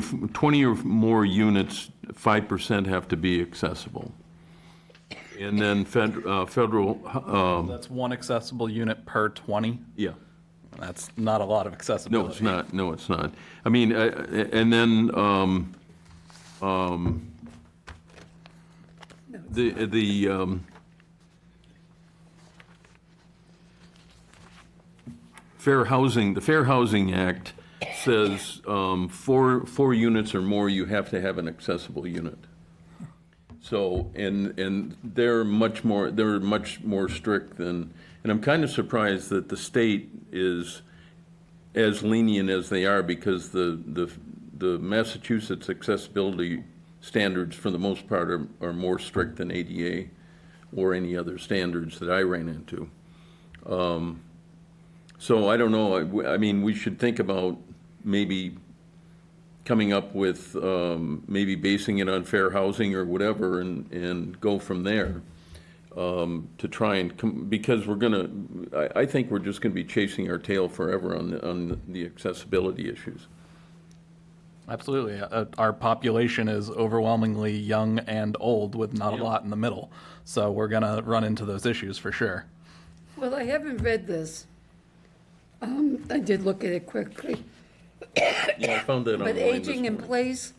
or more units, 5% have to be accessible. And then federal, That's one accessible unit per 20. yeah. That's not a lot of accessibility. No, it's not. No, it's not. I mean, and then the Fair Housing Act says four units or more, you have to have an accessible unit. So, and they're much more strict than, and I'm kind of surprised that the state is as lenient as they are, because the Massachusetts accessibility standards, for the most part, are more strict than ADA or any other standards that I ran into. So I don't know, I mean, we should think about maybe coming up with, maybe basing it on fair housing or whatever, and go from there, to try and, because I think we're just gonna be chasing our tail forever on the accessibility issues. Absolutely. Our population is overwhelmingly young and old with not a lot in the middle. So we're going to run into those issues for sure. well, I haven't read this. I did look at it quickly, Yeah, I found that online but this aging in morning. place,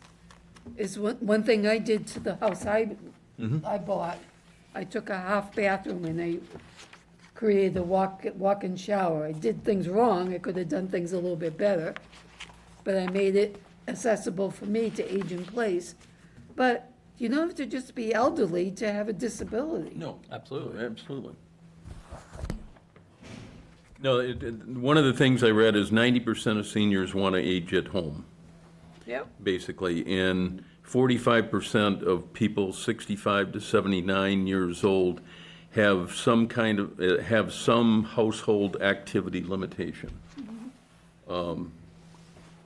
is one thing I did to the house I bought. I took a half bathroom and I created a walk-in shower. I did things wrong, I could have done things a little bit better, but I made it accessible for me to age in place. But you don't have to just be elderly to have a disability. No. Absolutely. Absolutely. No, one of the things I read is 90% of seniors want to age at home. Yep. Basically, and 45% of people 65 to 79 years old have some kind of, have some household activity limitation.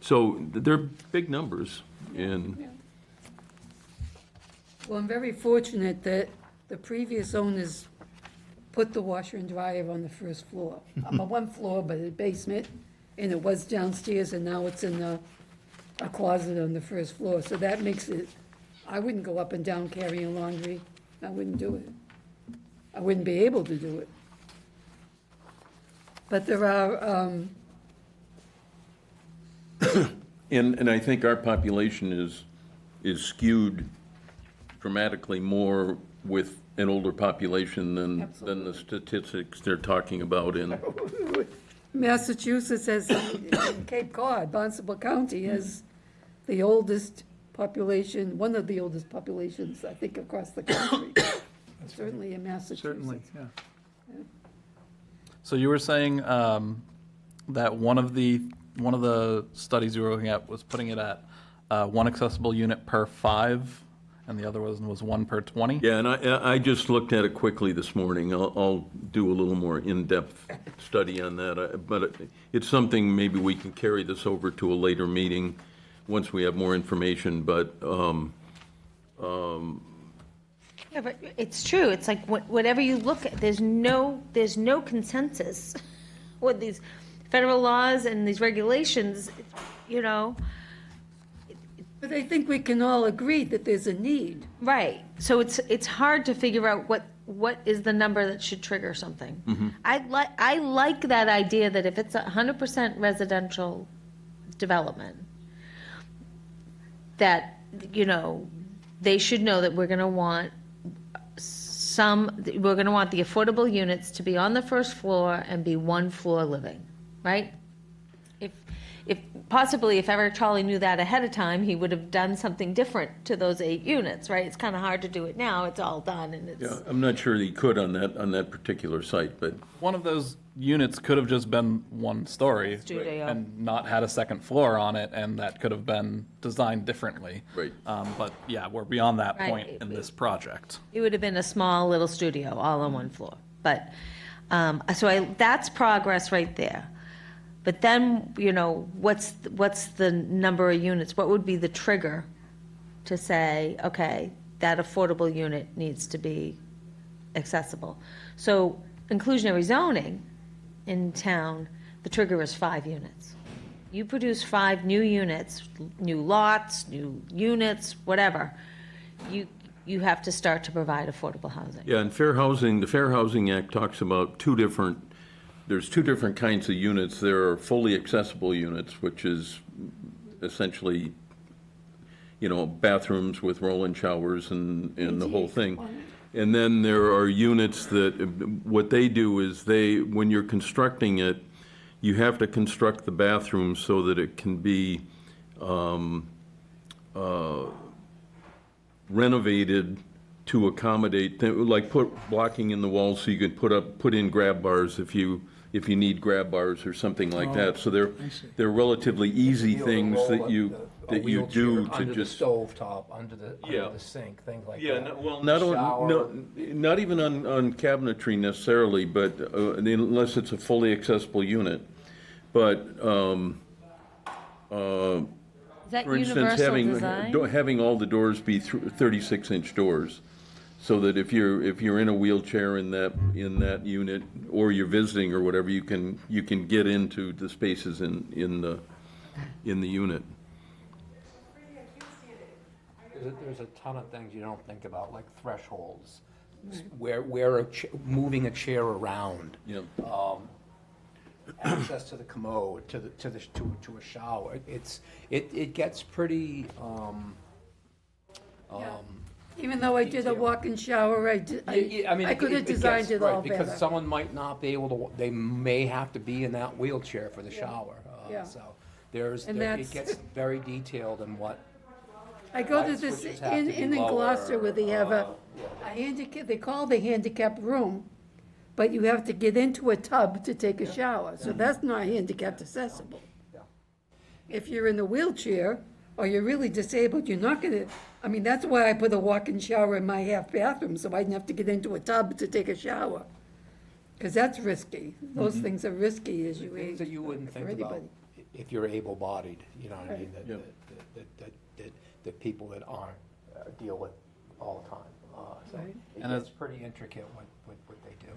So they're big numbers, and Well, I'm very fortunate that the previous owners put the washer and dryer on the first floor. I'm on one floor, but a basement, and it was downstairs, and now it's in a closet on the first floor. So that makes it, I wouldn't go up and down carrying laundry. I wouldn't do it. I wouldn't be able to do it. But there are, and I think our population is skewed dramatically more with an older population than the statistics they're talking about in. Massachusetts has, Cape Cod, Barnstable County has the oldest population, one of the oldest populations, I think, across the country. Certainly in Massachusetts. Certainly, yeah. So you were saying that one of the studies you were looking at was putting it at one accessible unit per 5, and the other was 1 per 20? Yeah, and I just looked at it quickly this morning. I'll do a little more in-depth study on that, but it's something maybe we can carry this over to a later meeting once we have more information, but Yeah, but it's true. It's like whatever you look at, there's no consensus with these federal laws and these regulations, you know. But I think we can all agree that there's a need. Right. So it's hard to figure out what is the number that should trigger something. I like that idea that if it's 100% residential development, that, you know, they should know that we're going to want the affordable units to be on the first floor and be one floor living, right? If possibly, if Eric Trolley knew that ahead of time, he would have done something different to those 8 units, right? It's kind of hard to do it now. It's all done and it's. yeah, I'm not sure he could on that particular site, but One of those units could have just been 1 story. Studio. And not had a second floor on it, and that could have been designed differently. Right. But yeah, we're beyond that Right. point in this project. It would have been a small little studio, all on one floor. But, that's progress right there. But then, you know, what's the number of units? What would be the trigger to say, okay, that affordable unit needs to be accessible? So inclusionary zoning in town, the trigger is 5 units. You produce 5 new units, new lots, new units, whatever, you have to start to provide affordable housing. yeah, and the Fair Housing Act talks about there's 2 different kinds of units. There are fully accessible units, which is essentially, you know, bathrooms with roll-in showers and the whole thing. And then there are units that, what they do is when you're constructing it, you have to construct the bathroom so that it can be renovated to accommodate, like put blocking in the walls so you could put in grab bars if you need grab bars or something like that. So they're relatively easy things that you do to Under the just. stove top, under the Yeah. sink, things like Yeah, that. well, Shower. not even on cabinetry necessarily, but unless it's a fully accessible unit. But, Is that for instance, universal design? having all the doors be 36-inch doors, so that if you're in a wheelchair in that unit, or you're visiting or whatever, you can get into the spaces in the unit. There's a ton of things you don't think about, like thresholds, where moving a chair around. Yeah. Access to the commode, to a shower. It gets pretty Even though I did a walk-in shower, I mean, could have designed gets- it all right, because better. someone might not be able to, they may have to be in that wheelchair for the shower. Yeah. So And it that's- gets very detailed in what, I go to light this switches have to be in Gloucester where they have lower, a handicap, they call the handicap room, but you have to get into a tub to take a shower, so that's not handicapped accessible. Yeah. If you're in a wheelchair, or you're really disabled, you're not gonna, I mean, that's why I put a walk-in shower in my half bathroom, so I didn't have to get into a tub to take a shower. Because that's risky. Those things are risky as you age. things that you wouldn't for think about anybody. if you're able-bodied, you know what I mean? Yep. That people that aren't deal with all the time. So Right. it And gets pretty intricate what they do.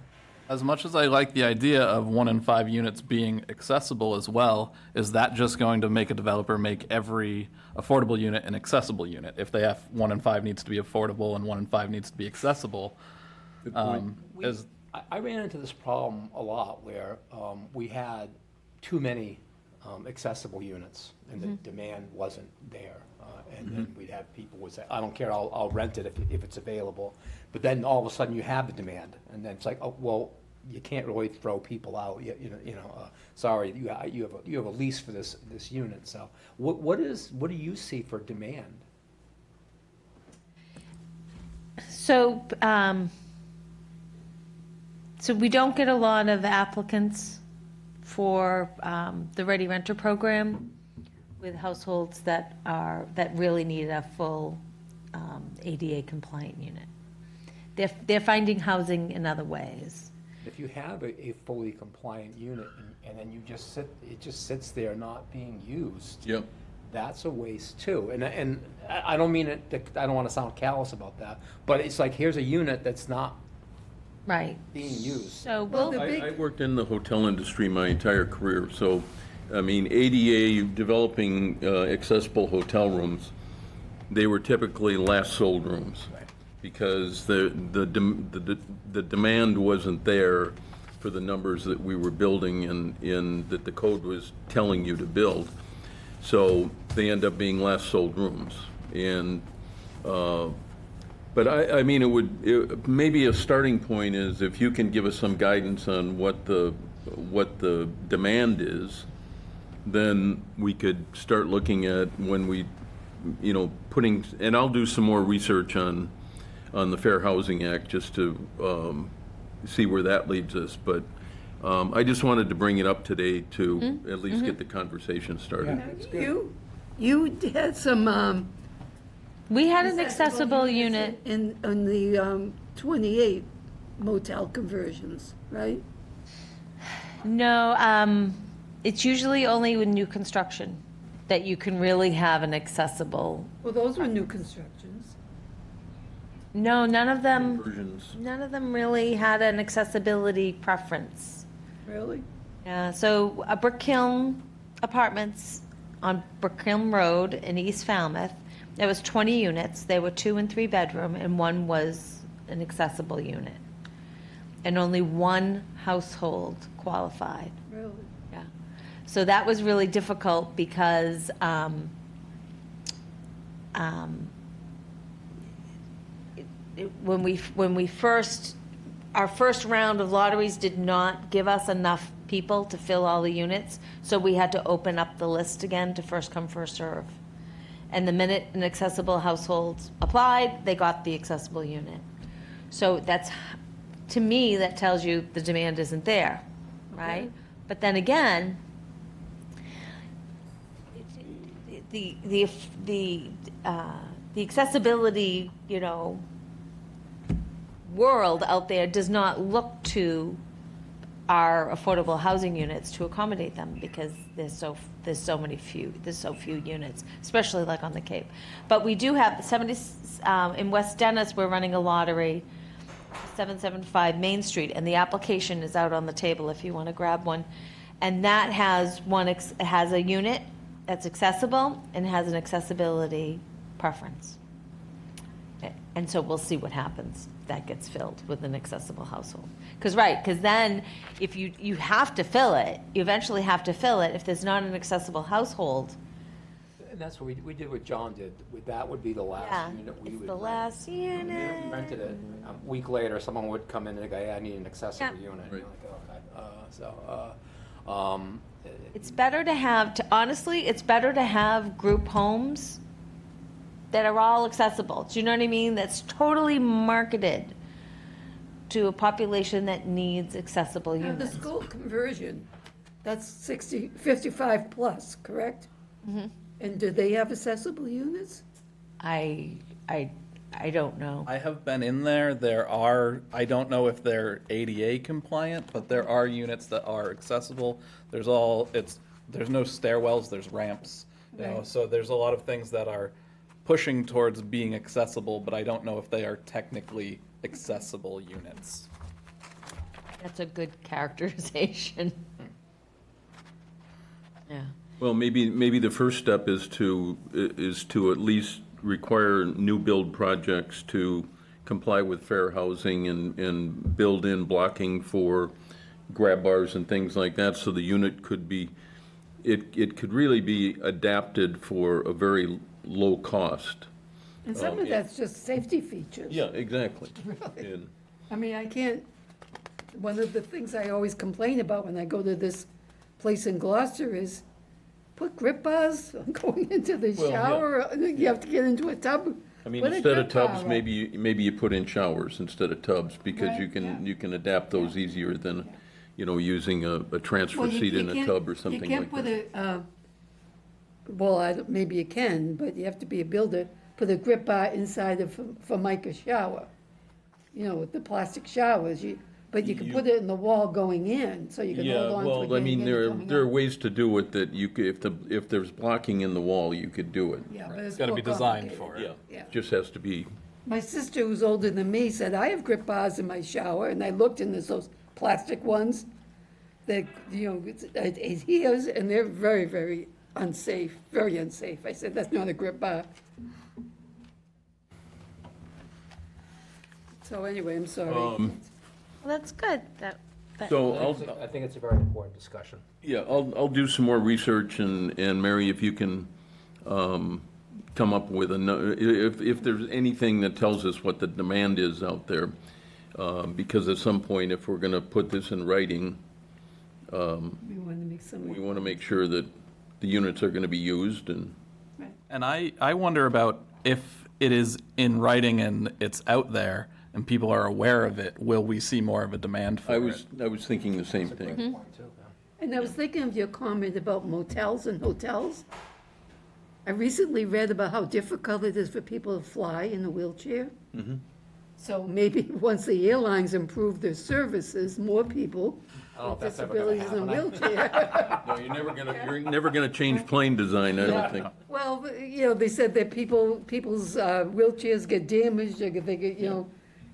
As much as I like the idea of 1 in 5 units being accessible as well, is that just going to make a developer make every affordable unit an accessible unit? If they have 1 in 5 needs to be affordable and 1 in 5 needs to be accessible, is, I ran into this problem a lot where we had too many accessible units and the demand wasn't there. And then we'd have people would say, I don't care, I'll rent it if it's available. But then all of a sudden you have the demand and then it's like, oh, well, you can't really throw people out, sorry, you have a lease for this unit. So what do you see for demand? So, so we don't get a lot of applicants for the Ready Renter program with households that really need a full ADA compliant unit. They're finding housing in other ways. If you have a fully compliant unit and then it just sits there not being used. Yep. That's a waste too. And I don't mean it, I don't want to sound callous about that, but it's like, here's a unit that's not Right. being used. So Well, we'll, the I worked in the hotel industry my entire career, so, I mean, ADA, developing accessible hotel rooms, they were typically last sold rooms. Right. Because the demand wasn't there for the numbers that we were building and that the code was telling you to build. So they end up being last sold rooms. And, but I mean, maybe a starting point is if you can give us some guidance on what the demand is, then we could start looking at when we, putting, and I'll do some more research on the Fair Housing Act just to see where that leads us. But I just wanted to bring it up today to at least get the conversation started. You had some, we had an accessible unit. in the 28 motel conversions, right? No, it's usually only with new construction that you can really have an accessible. Well, those were new constructions. No, none of them really had an accessibility preference. Really? Yeah, so Brick Hill Apartments on Brick Hill Road in East Falmouth, there was 20 units. They were 2 and 3 bedroom, and one was an accessible unit. And only one household qualified. Really? Yeah. So that was really difficult because when we first, our first round of lotteries did not give us enough people to fill all the units, so we had to open up the list again to first come, first serve. And the minute an accessible household applied, they got the accessible unit. So that's, to me, that tells you the demand isn't there, right? But then again, the accessibility, world out there does not look to our affordable housing units to accommodate them because there's so few units, especially like on the Cape. But we do have 70 in West Dennis. We're running a lottery, 775 Main Street, and the application is out on the table if you want to grab one. And that has has a unit that's accessible and has an accessibility preference. And so we'll see what happens if that gets filled with an accessible household. Because then if you have to fill it, you eventually have to fill it. If there's not an accessible household, And that's what we did what John did. That would be the Yeah, last unit we it's would the rent. last We unit. rented it. A week later, someone would come in and go, "Hey, I need an accessible Yeah. unit." And you're like, okay. It's better to have, honestly, it's better to have group homes that are all accessible. Do you know what I mean? That's totally marketed to a population that needs accessible Now, the units. school conversion, that's 55 plus, correct? Mm-hmm. And do they have accessible units? I don't know. I have been in there. There are, I don't know if they're ADA compliant, but there are units that are accessible. There's no stairwells, there's ramps, you know, Right. so there's a lot of things that are pushing towards being accessible, but I don't know if they are technically accessible units. That's a good characterization. Yeah. Well, maybe the first step is to at least require new build projects to comply with fair housing and build in blocking for grab bars and things like that, so the unit could be, it could really be adapted for a very low cost. And some of that's just safety features. Yeah, exactly. Really? And- I mean, I can't, one of the things I always complain about when I go to this place in Gloucester is put grip bars going into the Well, yeah. shower, you have to get into a tub. I mean, Put a instead of grip bar tubs, up. maybe you put in showers instead of tubs, because Right, yeah. you can adapt those easier than, using a transfer Well, you- seat you in a can't- tub or something like You that. can't put maybe you can, but you have to be a builder, put a grip bar inside of Formica shower. You know, with the plastic showers, but you can put it in the wall going in, so you can Yeah, hold on to it. well, I mean, getting coming there are out. ways to do it that you could, if there's blocking in the wall, you could do it. Yeah, but it's It's gotta more be designed complicated. for it. Yeah. Just has to be, My sister, who's older than me, said, I have grip bars in my shower, and I looked, and there's those plastic ones that, it adheres, and they're very, very unsafe, very unsafe. I said, that's not a grip bar. So anyway, I'm sorry. Well, that's good. so I think it's a very important discussion. yeah, I'll do some more research, and Mary, if you can come up with if there's anything that tells us what the demand is out there, because at some point, if we're gonna put this in writing, We want to make some. we wanna make sure that the units are gonna be used, and And I wonder about if it is in writing and it's out there and people are aware of it, will we see more of a demand for I it? was thinking the same thing. Point too, yeah. And I was thinking of your comment about motels and hotels. I recently read about how difficult it is for people to fly in a wheelchair. So maybe once the airlines improve their services, more people I don't know if with that's ever gonna disabilities in a happen. wheelchair. No, you're never gonna change plane design, I don't think. Well, they said that people's wheelchairs get damaged, or they get,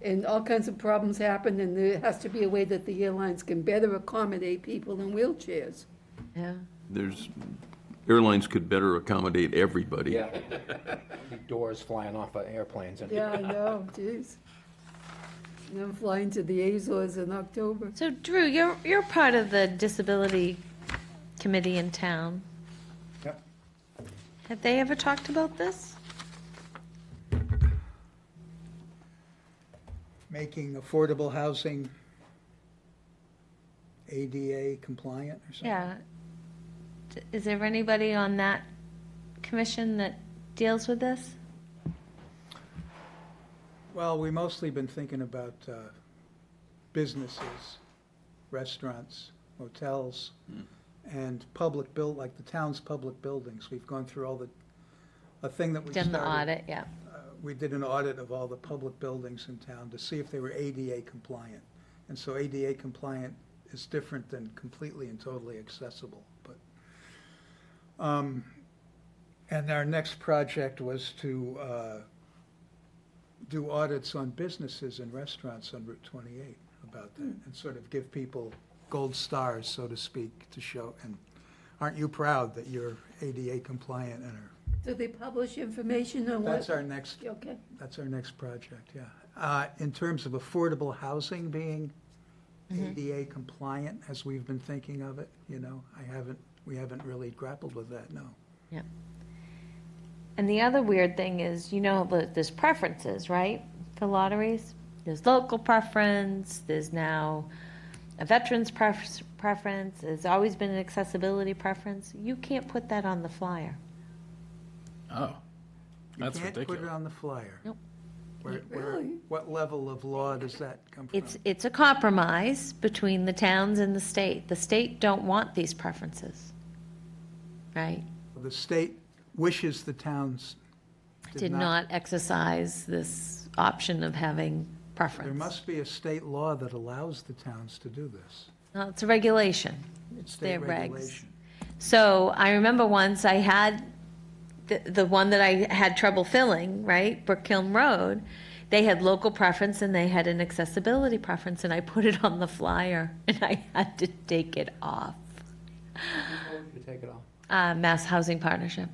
and all kinds of problems happen, and there has to be a way that the airlines can better accommodate people in wheelchairs. Yeah. Airlines could better accommodate everybody. Yeah. Doors flying off of airplanes and. Yeah, I know, jeez. And I'm flying to the Azores in October. So Drew, you're part of the disability committee in town. Yep. Have they ever talked about this? Making affordable housing ADA compliant or something? Yeah. Is there anybody on that commission that deals with this? Well, we mostly been thinking about businesses, restaurants, hotels, and like the town's public buildings. We've gone through a thing that we started. Done the audit, yeah. We did an audit of all the public buildings in town to see if they were ADA compliant. And so ADA compliant is different than completely and totally accessible, but. And our next project was to do audits on businesses and restaurants on Route 28 about that, and sort of give people gold stars, so to speak, to show, and aren't you proud that you're ADA compliant and are, Do they publish information on what? that's our next Okay. project, yeah. In terms of affordable housing being ADA compliant, as we've been thinking of it, we haven't really grappled with that, no. Yeah. And the other weird thing is, there's preferences, right, for lotteries? There's local preference, there's now a veteran's preference, there's always been an accessibility preference. You can't put that on the flyer. Oh, that's You can't put it ridiculous. on the flyer. Nope. Really? What level of law does that come from? It's a compromise between the towns and the state. The state don't want these preferences, right? The state wishes the towns Did not exercise this option of having preference. There must be a state law that allows the towns to do this. No, it's a regulation. It's State their regs. regulation. So I remember once I had the one that I had trouble filling, right, Brook Kiln Road, they had local preference and they had an accessibility preference, and I put it on the flyer, and I had to take it off. You take it off. Mass Housing Partnership.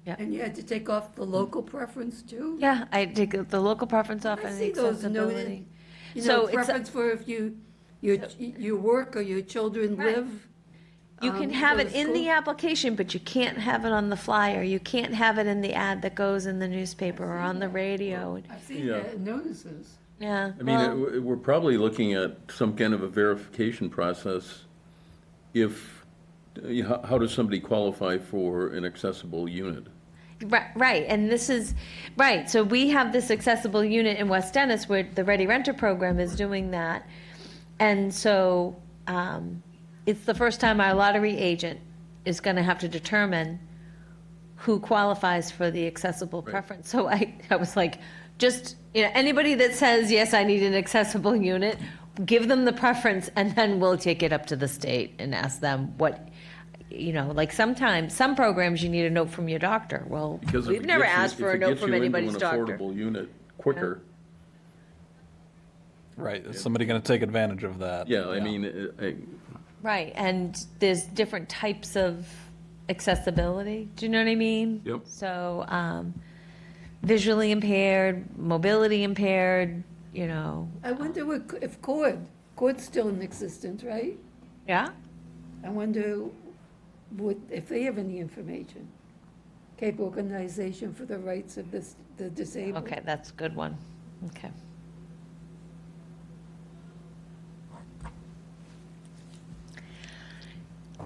And you had to take off the local preference too? Yeah, I take the local preference off I and see the those noted, accessibility. you So know, it's- preference for if you work or your children Right. live. You can go have to it in the school. application, but you can't have it on the flyer. You can't have it in the ad that goes in the newspaper or on the radio. I've seen Yeah. that in notices. Yeah, I mean, well, we're probably looking at some kind of a verification process. If, how does somebody qualify for an accessible unit? right, and this is, right, so we have this accessible unit in West Dennis where the Ready Renter program is doing that. And so, it's the first time our lottery agent is gonna have to determine who qualifies for the accessible preference. So I was like, just, anybody that says, yes, I need an accessible unit, give them the preference, and then we'll take it up to the state and ask them what, like sometimes, some programs you need a note from your doctor. Well, Because if we've it never gets you- asked for a note from anybody's If doctor. it gets you into an affordable unit quicker, Right, is somebody going to take advantage of that? yeah, I mean, Right, and there's different types of accessibility, do you know what I mean? Yep. So, visually impaired, mobility impaired, I wonder if Cord's still in existence, right? yeah? I wonder if they have any information. Cape Organization for the Rights of the Disabled. Okay, that's a good one, okay.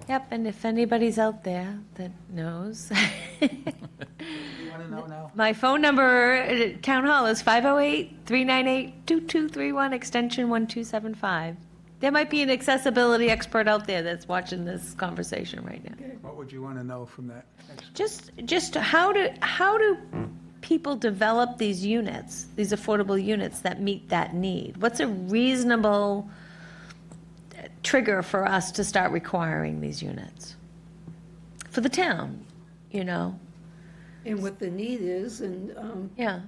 Yep, and if anybody's out there that knows, You want to know now? my phone number at Town Hall is 508-398-2231, extension 1275. There might be an accessibility expert out there that's watching this conversation right now. What would you want to know from that expert? Just how do people develop these units, these affordable units that meet that need? What's a reasonable trigger for us to start requiring these units? For the town, And what the need is, and, yeah.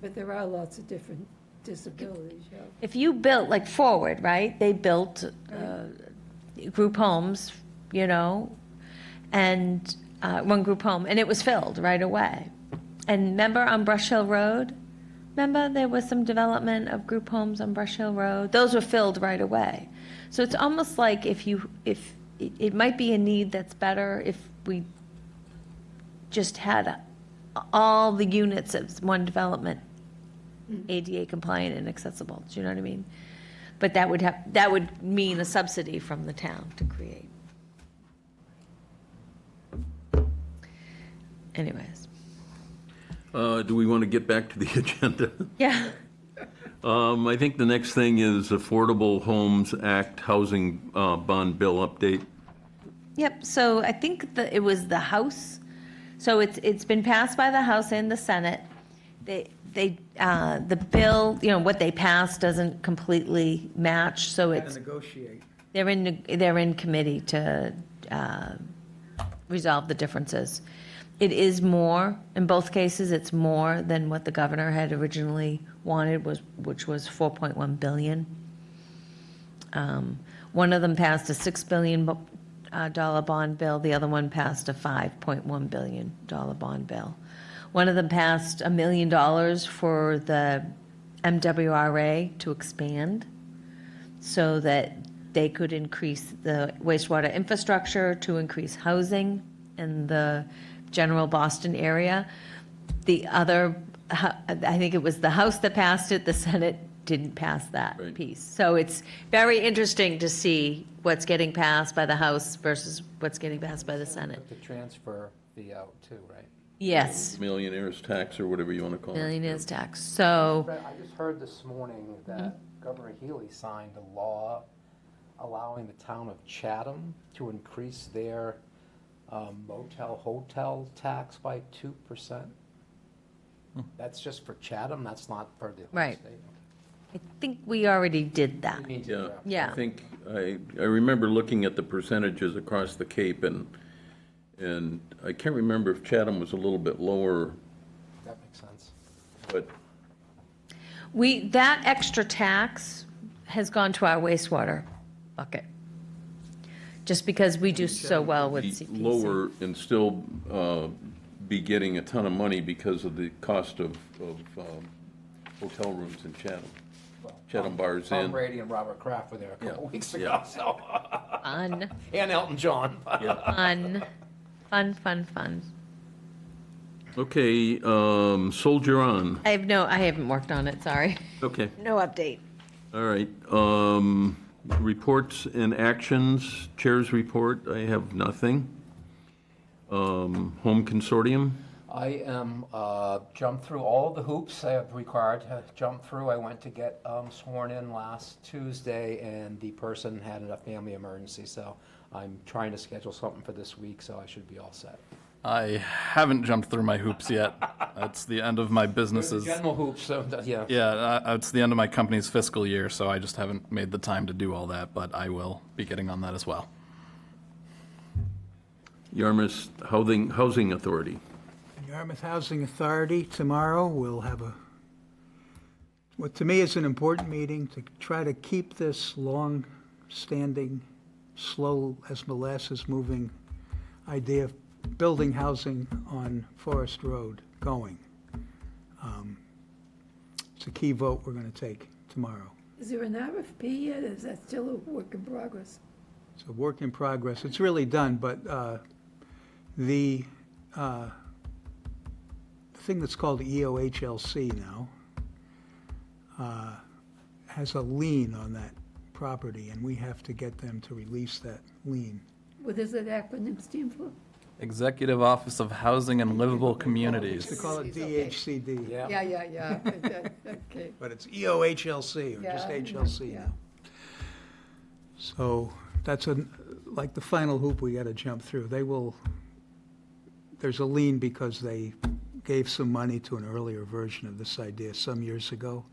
but there are lots of different disabilities, yeah. If you built, like Forward, right? They built group homes, and one group home, and it was filled right away. And remember on Brush Hill Road? Remember there was some development of group homes on Brush Hill Road? Those were filled right away. So it's almost like if it might be a need that's better if we just had all the units of one development ADA compliant and accessible, do you know what I mean? But that would mean a subsidy from the town to create. Anyways, do we want to get back to the agenda? yeah, I think the next thing is Affordable Homes Act Housing Bond Bill update. yep, so I think it was the House, so it's been passed by the House and the Senate. The bill, what they passed doesn't completely match, so Got it's, to negotiate. they're in committee to resolve the differences. It is more, in both cases, it's more than what the governor had originally wanted, which was 4.1 billion. One of them passed a $6 billion dollar bond bill, the other one passed a $5.1 billion bond bill. One of them passed $1 million for the MWRA to expand so that they could increase the wastewater infrastructure, to increase housing, and the general Boston area. The other, I think it was the House that passed it, the Senate didn't pass that Right. piece. So it's very interesting to see what's getting passed by the House versus what's getting passed by the Senate. The transfer fee out too, right? Yes, Millionaire's tax or whatever you want to call it. millionaire's tax. So, I just heard this morning that Governor Healy signed a law allowing the town of Chatham to increase their hotel tax by 2%. That's just for Chatham, that's not for the whole Right. state. I think we already did that. We need to Yeah. draft- Yeah. I think, I remember looking at the percentages across the Cape, and I can't remember if Chatham was a little bit lower, That makes sense. but That extra tax has gone to our wastewater bucket. Just because we do so well with be CPC. lower and still be getting a ton of money because of the cost of hotel rooms in Chatham. Chatham Bars Tom Inn. Brady and Robert Kraft were there a couple Yeah. weeks ago, Yeah. so, Fun, and Elton John. fun. Okay, Soldier On. I haven't worked on it, sorry. Okay, No update. all right. Reports and actions, Chair's report, I have nothing. Home Consortium, I am, jumped through all of the hoops I have required to jump through. I went to get sworn in last Tuesday, and the person had a family emergency, so I'm trying to schedule something for this week, so I should be all set. I haven't jumped through my hoops yet. That's the end of my business's. General hoops, so, yeah. Yeah, it's the end of my company's fiscal year, so I just haven't made the time to do all that, but I will be getting on that as well. Yarmouth Housing Authority. Yarmouth Housing Authority, tomorrow, we'll have what to me is an important meeting to try to keep this long-standing, slow as molasses moving idea of building housing on Forest Road going. It's a key vote we're going to take tomorrow. Is there an RFP yet? Is that still a work in progress? It's a work in progress. It's really done, but the thing that's called EOHLC now has a lien on that property, and we have to get them to release that lien. What does that acronym stand for? Executive Office of Housing and Livable They Communities. call it DHCD, Yeah. Yeah. Okay. but it's EOHLC, or just Yeah, HLC yeah. now. So that's like the final hoop we got to jump through. There's a lien because they gave some money to an earlier version of this idea some years ago,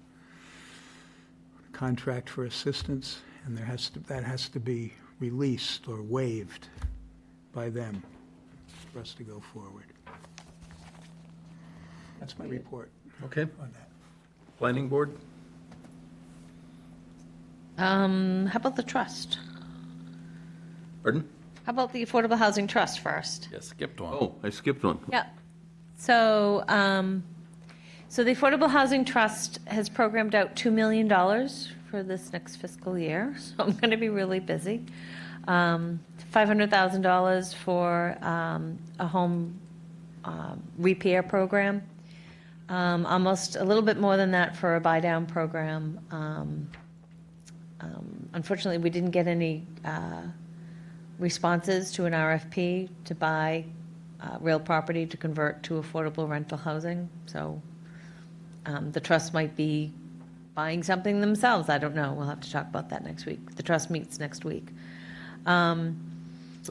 contract for assistance, and that has to be released or waived by them for us to go forward. That's my report Okay. on that. Planning Board? How about the trust? Pardon? How about the Affordable Housing Trust first? Yeah, skipped one. Oh, I skipped one. Yeah. So, so the Affordable Housing Trust has programmed out $2 million for this next fiscal year, so I'm going to be really busy. $500,000 for a home repair program. Almost a little bit more than that for a buy-down program. Unfortunately, we didn't get any responses to an RFP to buy real property to convert to affordable rental housing. So the trust might be buying something themselves. I don't know. We'll have to talk about that next week. The trust meets next week. So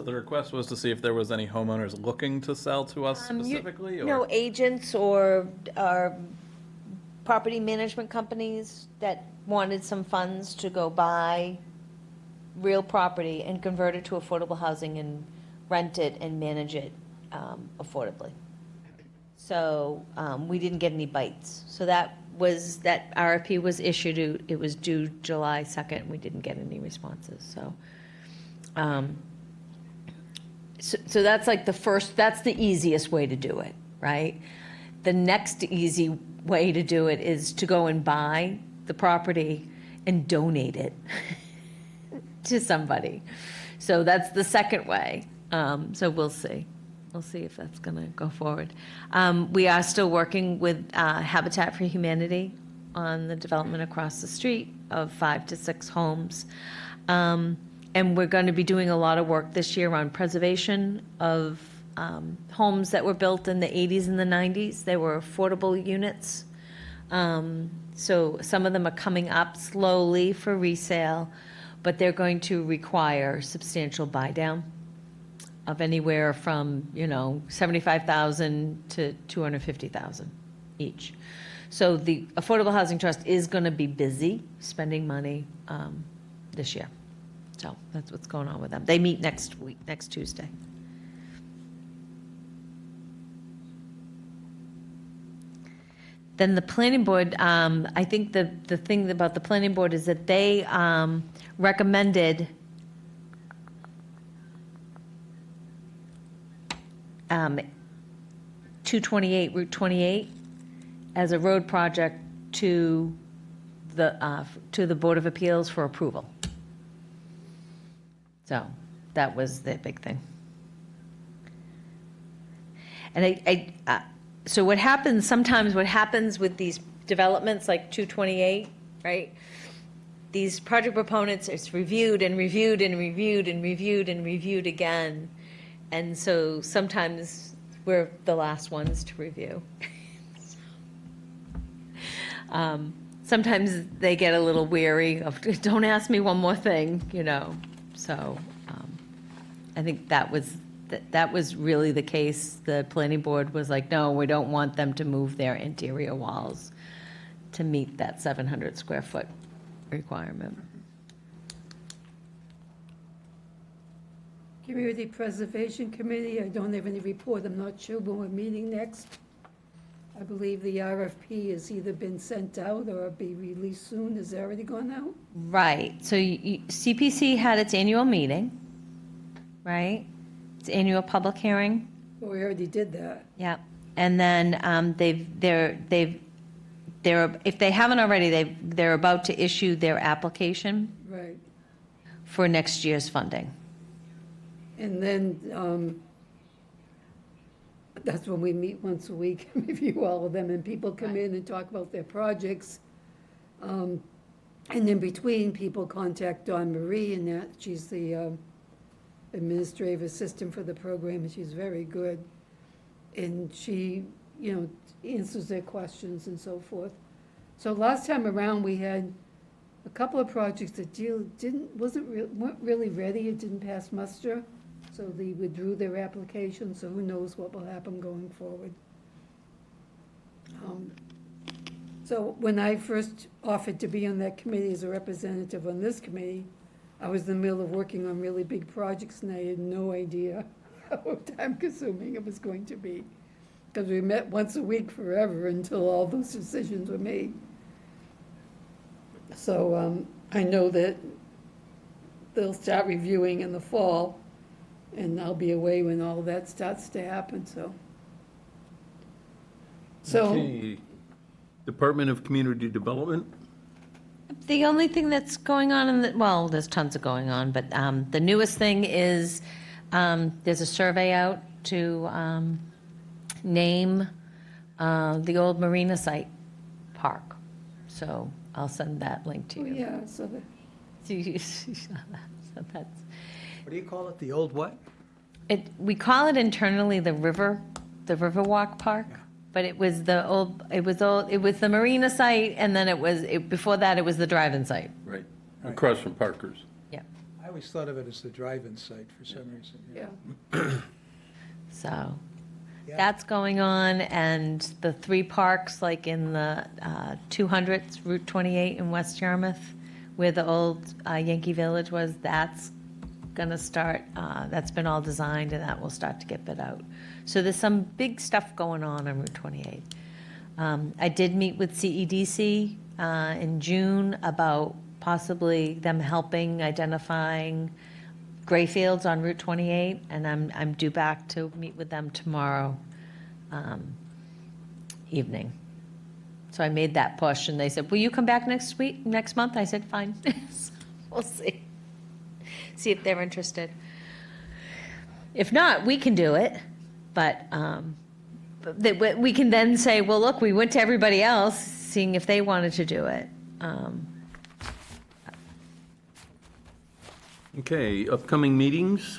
the request was to see if there was any homeowners looking to sell to us specifically? No, or agents or property management companies that wanted some funds to go buy real property and convert it to affordable housing and rent it and manage it affordably. So we didn't get any bites. So that RFP was issued, it was due July 2nd, we didn't get any responses, so. So that's like that's the easiest way to do it, right? The next easy way to do it is to go and buy the property and donate it to somebody. So that's the second way. So we'll see. we'll see if that's going to go forward. We are still working with Habitat for Humanity on the development across the street of 5 to 6 homes. And we're going to be doing a lot of work this year on preservation of homes that were built in the 80s and the 90s. They were affordable units. So some of them are coming up slowly for resale, but they're going to require substantial buy-down of anywhere from, $75,000 to $250,000 each. So the Affordable Housing Trust is going to be busy spending money this year. So that's what's going on with them. They meet next week, next Tuesday. Then the planning board, I think the thing about the planning board is that they recommended Route 28 as a road project to the Board of Appeals for approval. So that was the big thing. And so what happens with these developments like 228, right? These project proponents, it's reviewed and reviewed and reviewed and reviewed and reviewed again. And so sometimes we're the last ones to review. Sometimes they get a little weary of, don't ask me one more thing, So I think that was really the case. The planning board was like, no, we don't want them to move their interior walls to meet that 700 square foot requirement. Community Preservation Committee, I don't have any report, I'm not sure when we're meeting next. I believe the RFP has either been sent out or be released soon, has it already gone out? Right, so CPC had its annual meeting, right? Its annual public hearing. Well, we already did that. Yeah, and then if they haven't already, they're about to issue their application Right. for next year's funding. And then, that's when we meet once a week, review all of them, and people come in and talk about their projects. And in between, people contact Dawn Marie, and that, she's the administrative assistant for the program, and she's very good. And she, answers their questions and so forth. So last time around, we had a couple of projects that weren't really ready, it didn't pass muster. So they withdrew their application, so who knows what will happen going forward. So when I first offered to be on that committee as a representative on this committee, I was in the middle of working on really big projects, and I had no idea how time-consuming it was going to be. Because we met once a week forever until all those decisions were made. So I know that they'll start reviewing in the fall, and I'll be away when all that starts to happen, so. Okay. Department of Community Development? The only thing that's going on well, there's tons of going on, but the newest thing is there's a survey out to name the old marina site park. So I'll send that link to Oh, you. yeah, so that, So that's, What do you call it, the old what? we call it internally the Riverwalk Park, but it was the marina site, and then before that, it was the drive-in site. Right. Across from Parker's. Yeah. I always thought of it as the drive-in site for some reason. yeah. So Yeah. that's going on, and the 3 parks, like in the 200th, Route 28 in West Yarmouth, where the old Yankee Village was, that's going to start, that's been all designed, and that will start to get bid out. So there's some big stuff going on Route 28. I did meet with CEDC in June about possibly them helping identifying gray fields on Route 28, and I'm due back to meet with them tomorrow evening. So I made that push, and they said, will you come back next month? I said, fine. We'll see. See if they're interested. If not, we can do it. But that we can then say, well, look, we went to everybody else, seeing if they wanted to do it. Okay, upcoming meetings?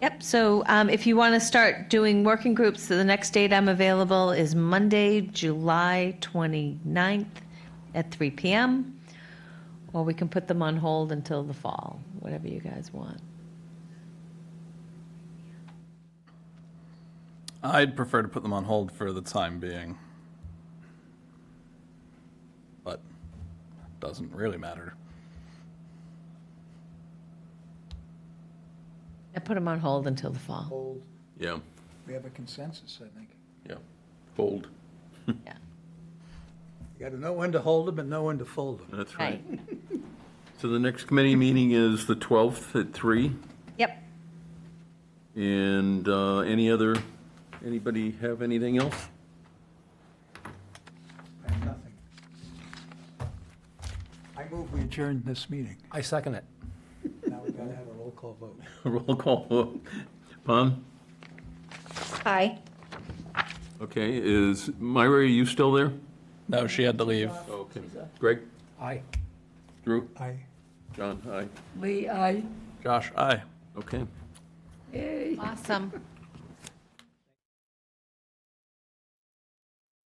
Yep, so if you want to start doing working groups, the next date I'm available is Monday, July 29th at 3 PM. Or we can put them on hold until the fall, whatever you guys want. I'd prefer to put them on hold for the time being. But doesn't really matter. I put them on hold until the fall. Hold. Yeah, We have a consensus, I think. yeah. Hold. Yeah, You got to know when to hold them and know when to fold them. That's right. right. So the next committee meeting is the 12th at 3. Yep. And anybody have anything else? I have nothing. I move we adjourn this meeting. I second it. Now we've got to have a roll call vote. Roll call vote. Pam? Aye. Okay, is Myra, are you still there? No, she had to leave. Okay. Greg? Aye. Drew? Aye. John? Aye. Lee, aye. Josh, aye. Okay. Yay. Awesome.